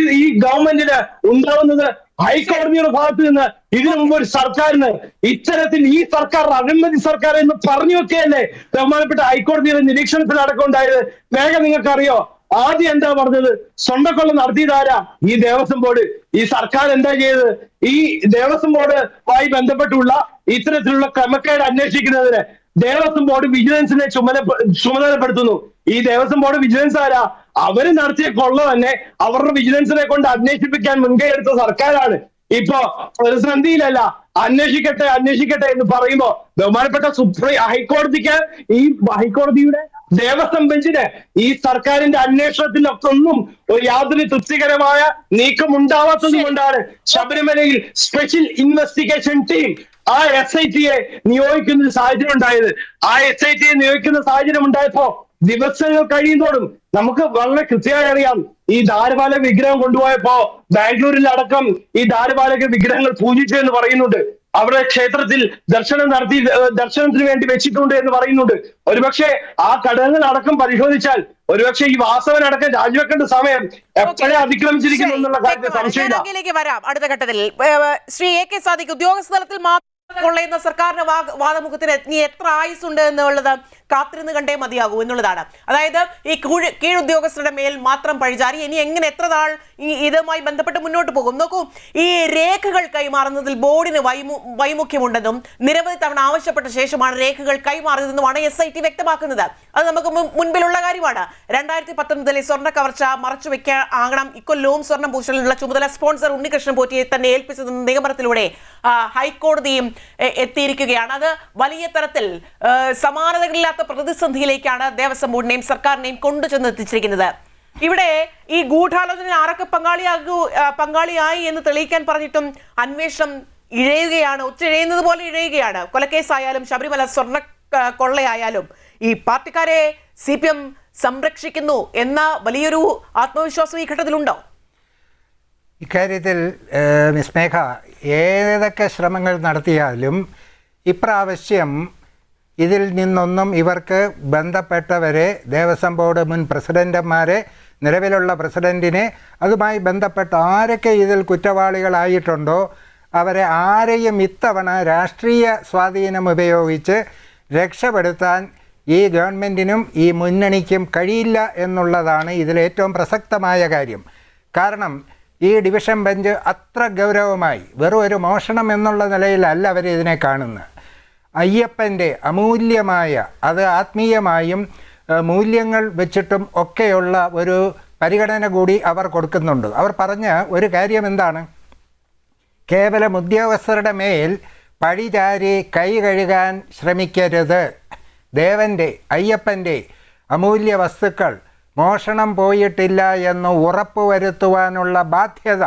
ഗവൺമെന്റിന് ഉണ്ടാവുന്നത്? ഹൈക്കോടതിയുടെ ഭാഗത്ത് നിന്ന് ഇതിനു മുമ്പ് ഒരു സർക്കാരിന് ഇത്തരത്തിൽ ഈ സർക്കാർ അഴിമതി സർക്കാർ എന്ന് പറഞ്ഞു വെക്കുകയല്ലേ ബഹുമാനപ്പെട്ട ഹൈക്കോടതിയുടെ നിരീക്ഷണത്തിൽ അടക്കം ഉണ്ടായത്? വേഗം നിങ്ങൾക്കറിയോ ആദ്യം എന്താ പറഞ്ഞത്? സ്വർണ്ണക്കൊള്ള നടത്തിയതാരാ? ഈ ദേവസ്വം ബോർഡ്. ഈ സർക്കാർ എന്താ ചെയ്തത്? ഈ ദേവസ്വം ബോർഡുമായി ബന്ധപ്പെട്ടുള്ള ഇത്തരത്തിലുള്ള ക്രമക്കേട് അന്വേഷിക്കുന്നതിന് ദേവസ്വം ബോർഡ് വിജിലൻസിനെ ചുമതലപ്പെടുത്തുന്നു. ഈ ദേവസ്വം ബോർഡ് വിജിലൻസ് ആരാ? അവര് നടത്തിയ കൊള്ള തന്നെ അവരുടെ വിജിലൻസിനെ കൊണ്ട് അന്വേഷിപ്പിക്കാൻ മുൻകൈ എടുത്ത സർക്കാരാണ്. ഇപ്പോ പ്രതിസന്ധിയിലല്ല, അന്വേഷിക്കട്ടെ എന്ന് പറയുമ്പോ ബഹുമാനപ്പെട്ട ഹൈക്കോടതിക്ക് ഈ ഹൈക്കോടതിയുടെ ദേവസ്വം ബെഞ്ചിന് ഈ സർക്കാരിന്റെ അന്വേഷണത്തിനൊന്നും യാതൊരു തൃപ്തികരമായ നീക്കം ഉണ്ടാവാത്തത് കൊണ്ടാണ് ശബരിമലയിൽ സ്പെഷ്യൽ ഇൻവെസ്റ്റിഗേഷൻ ടീം ആ SITയെ നിയോഗിക്കുന്ന ഒരു സാഹചര്യം ഉണ്ടായത്. ആ SITയെ നിയോഗിക്കുന്ന സാഹചര്യം ഉണ്ടായപ്പോ ദിവസങ്ങൾ കഴിയുന്നതോടും നമുക്ക് വളരെ കൃത്യമായി അറിയാം, ഈ ദ്വാരപാലക വിഗ്രഹം കൊണ്ടുപോയപ്പോ ബാംഗ്ലൂരിൽ അടക്കം ഈ ദ്വാരപാലക വിഗ്രഹങ്ങൾ പൂജിച്ചു എന്ന് പറയുന്നുണ്ട്. അവിടെ ക്ഷേത്രത്തിൽ ദർശനത്തിന് വേണ്ടി വെച്ചിട്ടുണ്ട് എന്ന് പറയുന്നുണ്ട്. ഒരുപക്ഷെ ആ ഘടകങ്ങൾ അടക്കം പരിശോധിച്ചാൽ ഒരുപക്ഷെ ഈ വാസവനടക്കം രാജിവെക്കേണ്ട സമയം എപ്പോഴേ അതിക്രമിച്ചിരിക്കുന്നു എന്നുള്ള കാര്യത്തിൽ സംശയമില്ല. വരാം അടുത്ത ഘട്ടത്തിൽ. ശ്രീ AK സാദിഖ്, ഉദ്യോഗസ്ഥ തലത്തിൽ മാത്രം കൊള്ളയുന്ന സർക്കാരിന്റെ വാദമുഖത്തിന് ഇനി എത്ര ആയുസുണ്ട് എന്നുള്ളത് കാത്തിരുന്ന് കണ്ടേ മതിയാകൂ എന്നുള്ളതാണ്. അതായത് ഈ കീഴുദ്യോഗസ്ഥരുടെ മേൽ മാത്രം പഴിചാരി ഇനി എങ്ങനെ എത്ര നാൾ ഇതുമായി ബന്ധപ്പെട്ട് മുന്നോട്ട് പോകും? നോക്കൂ, ഈ രേഖകൾ കൈമാറുന്നതിൽ ബോർഡിന് വൈമുഖ്യമുണ്ടെന്നും നിരവധി തവണ ആവശ്യപ്പെട്ട ശേഷമാണ് രേഖകൾ കൈമാറിയതെന്നുമാണ് SIT വ്യക്തമാക്കുന്നത്. അത് നമുക്ക് മുൻപിലുള്ള കാര്യമാണ്. 2019 സ്വർണ്ണ കവർച്ച മറച്ചുവെക്കാൻ ആകണം ഇക്കൊല്ലവും സ്വർണ്ണം പൂശലിനുള്ള ചുമതല സ്പോൺസർ ഉണ്ണികൃഷ്ണൻ പോറ്റിയെ തന്നെ ഏൽപ്പിച്ചതെന്ന നിഗമനത്തിലൂടെ ഹൈക്കോടതിയും എത്തിയിരിക്കുകയാണ്. അത് വലിയ തരത്തിൽ സമാനതകളില്ലാത്ത പ്രതിസന്ധിയിലേക്കാണ് ദേവസ്വം ബോർഡിനെയും സർക്കാരിനെയും കൊണ്ടുചെന്ന് എത്തിച്ചിരിക്കുന്നത്. ഇവിടെ ഈ ഗൂഢാലോചന ആരൊക്കെ പങ്കാളിയായി എന്ന് തെളിയിക്കാൻ പറഞ്ഞിട്ടും അന്വേഷണം ഇഴയുകയാണ്, ഒത്തിഴയുന്നത് പോലെ ഇഴയുകയാണ്. കൊലക്കേസായാലും ശബരിമല സ്വർണ്ണ കൊള്ളയായാലും ഈ പാർട്ടിക്കാരെ CPM സംരക്ഷിക്കുന്നു എന്ന വലിയൊരു ആത്മവിശ്വാസം ഈ ഘട്ടത്തിലുണ്ടോ? ഇക്കാര്യത്തിൽ മിസ് മേഘ, ഏതൊക്കെ ശ്രമങ്ങൾ നടത്തിയാലും ഇപ്രാവശ്യം ഇതിൽ നിന്നൊന്നും ഇവർക്ക് ബന്ധപ്പെട്ടവരെ, ദേവസ്വം ബോർഡ് മുൻ പ്രസിഡന്റുമാരെ, നിലവിലുള്ള പ്രസിഡന്റിനെ, അതുമായി ബന്ധപ്പെട്ട ആരൊക്കെ ഇതിൽ കുറ്റവാളികളായിട്ടുണ്ടോ അവരെ ആരെയും ഇത്തവണ രാഷ്ട്രീയ സ്വാധീനം ഉപയോഗിച്ച് രക്ഷപ്പെടുത്താൻ ഈ ഗവൺമെൻറ്റിനും ഈ മുന്നണിക്കും കഴിയില്ല എന്നുള്ളതാണ് ഇതിലേറ്റവും പ്രസക്തമായ കാര്യം. കാരണം ഈ ഡിവിഷൻ ബെഞ്ച് അത്ര ഗൗരവമായി വെറും ഒരു മോഷണം എന്നുള്ള നിലയിലല്ല അവരിതിനെ കാണുന്നത്. അയ്യപ്പൻ്റെ അമൂല്യമായ, അത് ആത്മീയമായും മൂല്യങ്ങൾ വെച്ചിട്ടും ഒക്കെയുള്ള ഒരു പരിഗണന കൂടി അവർ കൊടുക്കുന്നുണ്ട്. അവർ പറഞ്ഞ ഒരു കാര്യം എന്താണ്? കേവലം ഉദ്യോഗസ്ഥരുടെ മേൽ പഴിചാരി കൈ കഴുകാൻ ശ്രമിക്കരുത്. ദേവൻ്റെ, അയ്യപ്പൻ്റെ അമൂല്യ വസ്തുക്കൾ മോഷണം പോയിട്ടില്ല എന്ന് ഉറപ്പുവരുത്തുവാനുള്ള ബാധ്യത,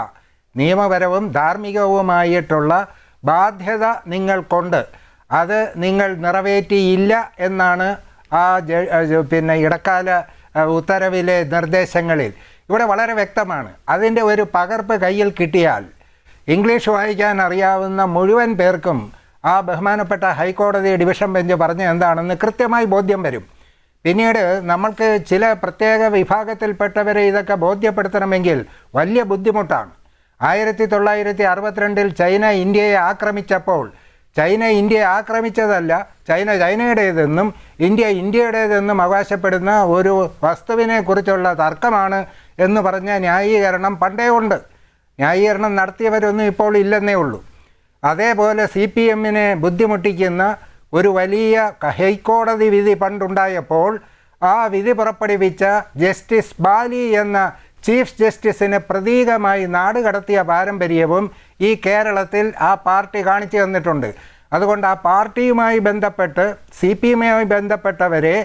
നിയമപരവും ധാർമ്മികവുമായിട്ടുള്ള ബാധ്യത നിങ്ങൾക്കുണ്ട്. അത് നിങ്ങൾ നിറവേറ്റിയില്ല എന്നാണ് ആ ഇടക്കാല ഉത്തരവിലെ നിർദ്ദേശങ്ങളിൽ. ഇവിടെ വളരെ വ്യക്തമാണ്. അതിൻ്റെ ഒരു പകർപ്പ് കയ്യിൽ കിട്ടിയാൽ ഇംഗ്ലീഷ് വായിക്കാൻ അറിയാവുന്ന മുഴുവൻ പേർക്കും ആ ബഹുമാനപ്പെട്ട ഹൈക്കോടതി ഡിവിഷൻ ബെഞ്ച് പറഞ്ഞ എന്താണെന്ന് കൃത്യമായി ബോധ്യം വരും. പിന്നീട് നമ്മൾക്ക് ചില പ്രത്യേക വിഭാഗത്തിൽപ്പെട്ടവരെ ഇതൊക്കെ ബോധ്യപ്പെടുത്തണമെങ്കിൽ വലിയ ബുദ്ധിമുട്ടാണ്. 1962 ചൈന ഇന്ത്യയെ ആക്രമിച്ചപ്പോൾ ചൈന ഇന്ത്യയെ ആക്രമിച്ചതല്ല, ചൈന ചൈനയുടേതെന്നും ഇന്ത്യ ഇന്ത്യയുടേതെന്നും അവകാശപ്പെടുന്ന ഒരു വസ്തുവിനെ കുറിച്ചുള്ള തർക്കമാണ് എന്ന് പറഞ്ഞ ന്യായീകരണം പണ്ടേ ഉണ്ട്. ന്യായീകരണം നടത്തിയവരൊന്നും ഇപ്പോൾ ഇല്ലെന്നേ ഉള്ളൂ. അതേപോലെ CPMനെ ബുദ്ധിമുട്ടിക്കുന്ന ഒരു വലിയ ഹൈക്കോടതി വിധി പണ്ടുണ്ടായപ്പോൾ ആ വിധി പുറപ്പെടുവിച്ച ജസ്റ്റിസ് ബാലി എന്ന ചീഫ് ജസ്റ്റിസിന് പ്രതീകമായി നാട് കടത്തിയ പാരമ്പര്യവും ഈ കേരളത്തിൽ ആ പാർട്ടി കാണിച്ചു തന്നിട്ടുണ്ട്. അതുകൊണ്ട് ആ പാർട്ടിയുമായി ബന്ധപ്പെട്ട് CPMയുമായി ബന്ധപ്പെട്ടവരെ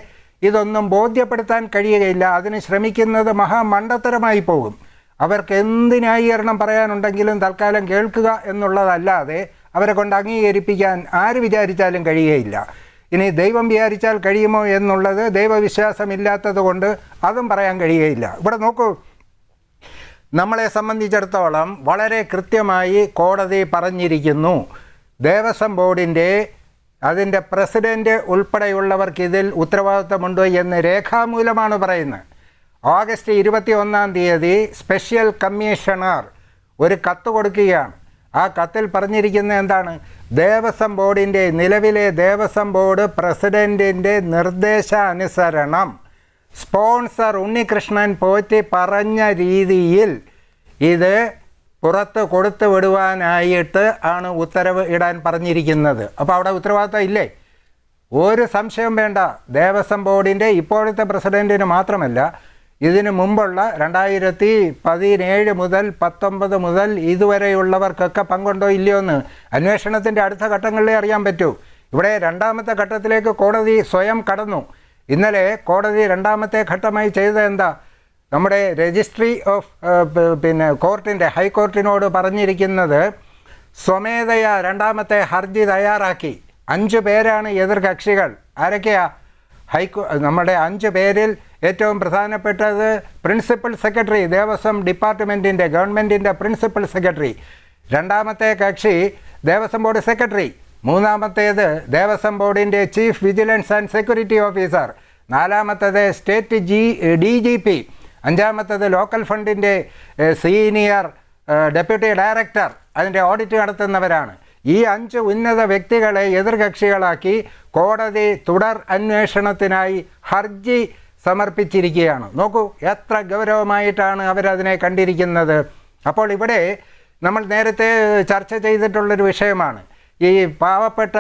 ഇതൊന്നും ബോധ്യപ്പെടുത്താൻ കഴിയുകയില്ല. അതിന് ശ്രമിക്കുന്നത് മഹാമണ്ടത്തരമായി പോകും. അവർക്ക് എന്ത് ന്യായീകരണം പറയാനുണ്ടെങ്കിലും തൽക്കാലം കേൾക്കുക എന്നുള്ളതല്ലാതെ അവരെ കൊണ്ട് അംഗീകരിപ്പിക്കാൻ ആര് വിചാരിച്ചാലും കഴിയുകയില്ല. ഇനി ദൈവം വിചാരിച്ചാൽ കഴിയുമോ എന്നുള്ളത് ദൈവവിശ്വാസമില്ലാത്തത് കൊണ്ട് അതും പറയാൻ കഴിയുകയില്ല. ഇവിടെ നോക്കൂ, നമ്മളെ സംബന്ധിച്ചിടത്തോളം വളരെ കൃത്യമായി കോടതി പറഞ്ഞിരിക്കുന്നു, ദേവസ്വം ബോർഡിൻ്റെ അതിൻ്റെ പ്രസിഡൻറ്റ് ഉൾപ്പെടെയുള്ളവർക്ക് ഇതിൽ ഉത്തരവാദിത്തമുണ്ട് എന്ന് രേഖാമൂലമാണ് പറയുന്നത്. ഓഗസ്റ്റ് 21 സ്പെഷ്യൽ കമ്മീഷണർ ഒരു കത്ത് കൊടുക്കുകയാണ്. ആ കത്തിൽ പറഞ്ഞിരിക്കുന്നത് എന്താണ്? ദേവസ്വം ബോർഡിൻ്റെ നിലവിലെ ദേവസ്വം ബോർഡ് പ്രസിഡൻറ്റിൻ്റെ നിർദ്ദേശാനുസരണം സ്പോൺസർ ഉണ്ണികൃഷ്ണൻ പോറ്റി പറഞ്ഞ രീതിയിൽ ഇത് പുറത്ത് കൊടുത്തു വിടുവാനായിട്ട് ആണ് ഉത്തരവ് ഇടാൻ പറഞ്ഞിരിക്കുന്നത്. അപ്പോൾ അവിടെ ഉത്തരവാദിത്തം ഇല്ലേ? ഒരു സംശയം വേണ്ട. ദേവസ്വം ബോർഡിൻ്റെ ഇപ്പോഴത്തെ പ്രസിഡൻറ്റിന് മാത്രമല്ല, ഇതിനു മുമ്പുള്ള 2017 മുതൽ 19 മുതൽ ഇതുവരെയുള്ളവർക്കൊക്കെ പങ്കുണ്ടോ ഇല്ലയോ എന്ന് അന്വേഷണത്തിൻ്റെ അടുത്ത ഘട്ടങ്ങളിലേ അറിയാൻ പറ്റൂ. ഇവിടെ രണ്ടാമത്തെ ഘട്ടത്തിലേക്ക് കോടതി സ്വയം കടന്നു. ഇന്നലെ കോടതി രണ്ടാമത്തെ ഘട്ടമായി ചെയ്തത് എന്താ? നമ്മുടെ രജിസ്ട്രി ഓഫ് കോർട്ടിൻ്റെ ഹൈക്കോർട്ടിനോട് പറഞ്ഞിരിക്കുന്നത് സ്വമേധയാ രണ്ടാമത്തെ ഹർജി തയ്യാറാക്കി. 5 പേരാണ് എതിർകക്ഷികൾ. ആരൊക്കെയാ? നമ്മുടെ 5 പേരിൽ ഏറ്റവും പ്രധാനപ്പെട്ടത് പ്രിൻസിപ്പൽ സെക്രട്ടറി, ദേവസ്വം ഡിപ്പാർട്ട്മെൻറ്റിൻ്റെ ഗവൺമെൻറ്റിൻ്റെ പ്രിൻസിപ്പൽ സെക്രട്ടറി. രണ്ടാമത്തെ കക്ഷി ദേവസ്വം ബോർഡ് സെക്രട്ടറി. മൂന്നാമത്തേത് ദേവസ്വം ബോർഡിൻ്റെ chief vigilance and security officer. നാലാമത്തേത് സ്റ്റേറ്റ് DGP. അഞ്ചാമത്തേത് ലോക്കൽ ഫണ്ടിൻ്റെ സീനിയർ ഡെപ്യൂട്ടി ഡയറക്ടർ, അതിൻ്റെ ഓഡിറ്റ് നടത്തുന്നവരാണ്. ഈ 5 ഉന്നത വ്യക്തികളെ എതിർകക്ഷികളാക്കി കോടതി തുടർ അന്വേഷണത്തിനായി ഹർജി സമർപ്പിച്ചിരിക്കുകയാണ്. നോക്കൂ എത്ര ഗൗരവമായിട്ടാണ് അവരതിനെ കണ്ടിരിക്കുന്നത്. അപ്പോൾ ഇവിടെ നമ്മൾ നേരത്തെ ചർച്ച ചെയ്തിട്ടുള്ളൊരു വിഷയമാണ് ഈ പാവപ്പെട്ട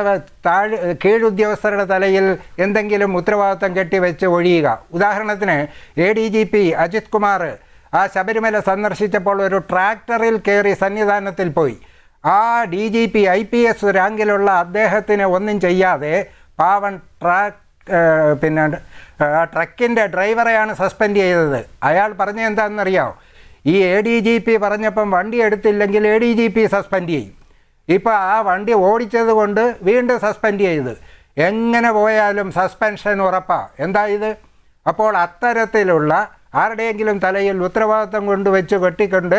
കീഴുദ്യോഗസ്ഥരുടെ തലയിൽ എന്തെങ്കിലും ഉത്തരവാദിത്വം കെട്ടിവെച്ച് ഒഴിയുക. ഉദാഹരണത്തിന് ADGP അജിത് കുമാർ ആ ശബരിമല സന്ദർശിച്ചപ്പോൾ ഒരു ട്രാക്ടറിൽ കയറി സന്നിധാനത്തിൽ പോയി. ആ DGP IPS റാങ്കിലുള്ള അദ്ദേഹത്തിന് ഒന്നും ചെയ്യാതെ പാവൻ ട്രക്കിൻ്റെ ഡ്രൈവറെയാണ് സസ്പെൻഡ് ചെയ്തത്. അയാൾ പറഞ്ഞ എന്താണെന്നറിയാമോ? ഈ ADGP പറഞ്ഞപ്പം വണ്ടി എടുത്തില്ലെങ്കിൽ ADGP സസ്പെൻഡ് ചെയ്യും. ഇപ്പോൾ ആ വണ്ടി ഓടിച്ചത് കൊണ്ട് വീണ്ടും സസ്പെൻഡ് ചെയ്ത്. എങ്ങനെ പോയാലും സസ്പെൻഷൻ ഉറപ്പാ. എന്താ ഇത്? അപ്പോൾ അത്തരത്തിലുള്ള ആരുടെയെങ്കിലും തലയിൽ ഉത്തരവാദിത്വം കൊണ്ടുവച്ച് കെട്ടിക്കൊണ്ട്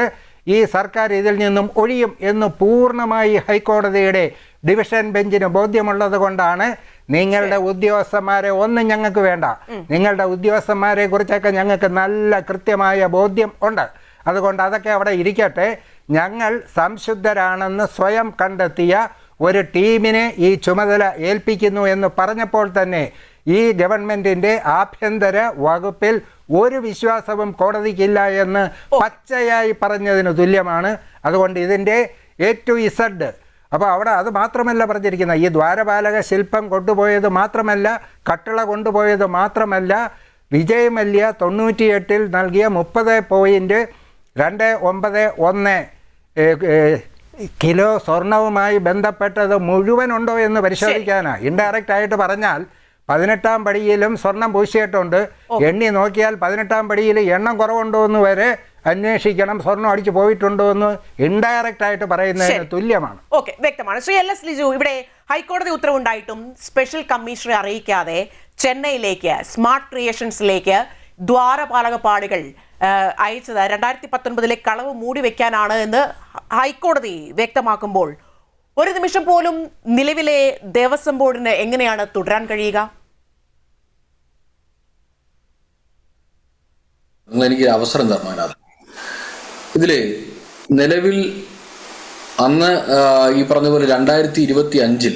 ഈ സർക്കാർ ഇതിൽ നിന്നും ഒഴിയും എന്ന് പൂർണ്ണമായി ഹൈക്കോടതിയുടെ ഡിവിഷൻ ബെഞ്ചിന് ബോധ്യമുള്ളത് കൊണ്ടാണ് നിങ്ങളുടെ ഉദ്യോഗസ്ഥന്മാരെ ഒന്നും ഞങ്ങൾക്ക് വേണ്ട, നിങ്ങളുടെ ഉദ്യോഗസ്ഥന്മാരെ കുറിച്ചൊക്കെ ഞങ്ങൾക്ക് നല്ല കൃത്യമായ ബോധ്യം ഉണ്ട്, അതുകൊണ്ട് അതൊക്കെ അവിടെ ഇരിക്കട്ടെ, ഞങ്ങൾ സംശുദ്ധരാണെന്ന് സ്വയം കണ്ടെത്തിയ ഒരു ടീമിനെ ഈ ചുമതല ഏൽപ്പിക്കുന്നു എന്ന് പറഞ്ഞപ്പോൾ തന്നെ ഈ ഗവൺമെൻറ്റിൻ്റെ ആഭ്യന്തര വകുപ്പിൽ ഒരു വിശ്വാസവും കോടതിക്കില്ല എന്ന് പച്ചയായി പറഞ്ഞതിന് തുല്യമാണ്. അതുകൊണ്ട് ഇതിൻ്റെ A to Z. അപ്പോൾ അവിടെ അത് മാത്രമല്ല പറഞ്ഞിരിക്കുന്നത്, ഈ ദ്വാരപാലക ശില്പം കൊണ്ടുപോയത് മാത്രമല്ല, കട്ടിള കൊണ്ടുപോയത് മാത്രമല്ല, വിജയ് മല്യ 98 നൽകിയ 30.291 കിലോ സ്വർണവുമായി ബന്ധപ്പെട്ടത് മുഴുവനുണ്ടോ എന്ന് പരിശോധിക്കാനാണ്. ഇൻഡയറക്റ്റ് ആയിട്ട് പറഞ്ഞാൽ 18ാം പടിയിലും സ്വർണം പൂശിയിട്ടുണ്ട്. എണ്ണി നോക്കിയാൽ 18ാം പടിയിൽ എണ്ണം കുറവുണ്ടോ എന്ന് വരെ അന്വേഷിക്കണം. സ്വർണം അടിച്ചു പോയിട്ടുണ്ടോ എന്ന് ഇൻഡയറക്റ്റ് ആയിട്ട് പറയുന്നതിന് തുല്യമാണ്. ഓക്കെ, വ്യക്തമാണ്. ശ്രീ LS ലിജു, ഇവിടെ ഹൈക്കോടതി ഉത്തരവുണ്ടായിട്ടും സ്പെഷ്യൽ കമ്മീഷണറെ അറിയിക്കാതെ ചെന്നൈയിലേക്ക് സ്മാർട്ട് ക്രിയേഷൻസിലേക്ക് ദ്വാരപാലക പാടുകൾ അയച്ചത് 2019 കളവ് മൂടി വെക്കാനാണ് എന്ന് ഹൈക്കോടതി വ്യക്തമാക്കുമ്പോൾ ഒരു നിമിഷം പോലും നിലവിലെ ദേവസ്വം ബോർഡിന് എങ്ങനെയാണ് തുടരാൻ കഴിയുക? എനിക്ക് അവസരം തരണം. ഇതില് നിലവിൽ അന്ന് ഈ പറഞ്ഞതുപോലെ 2025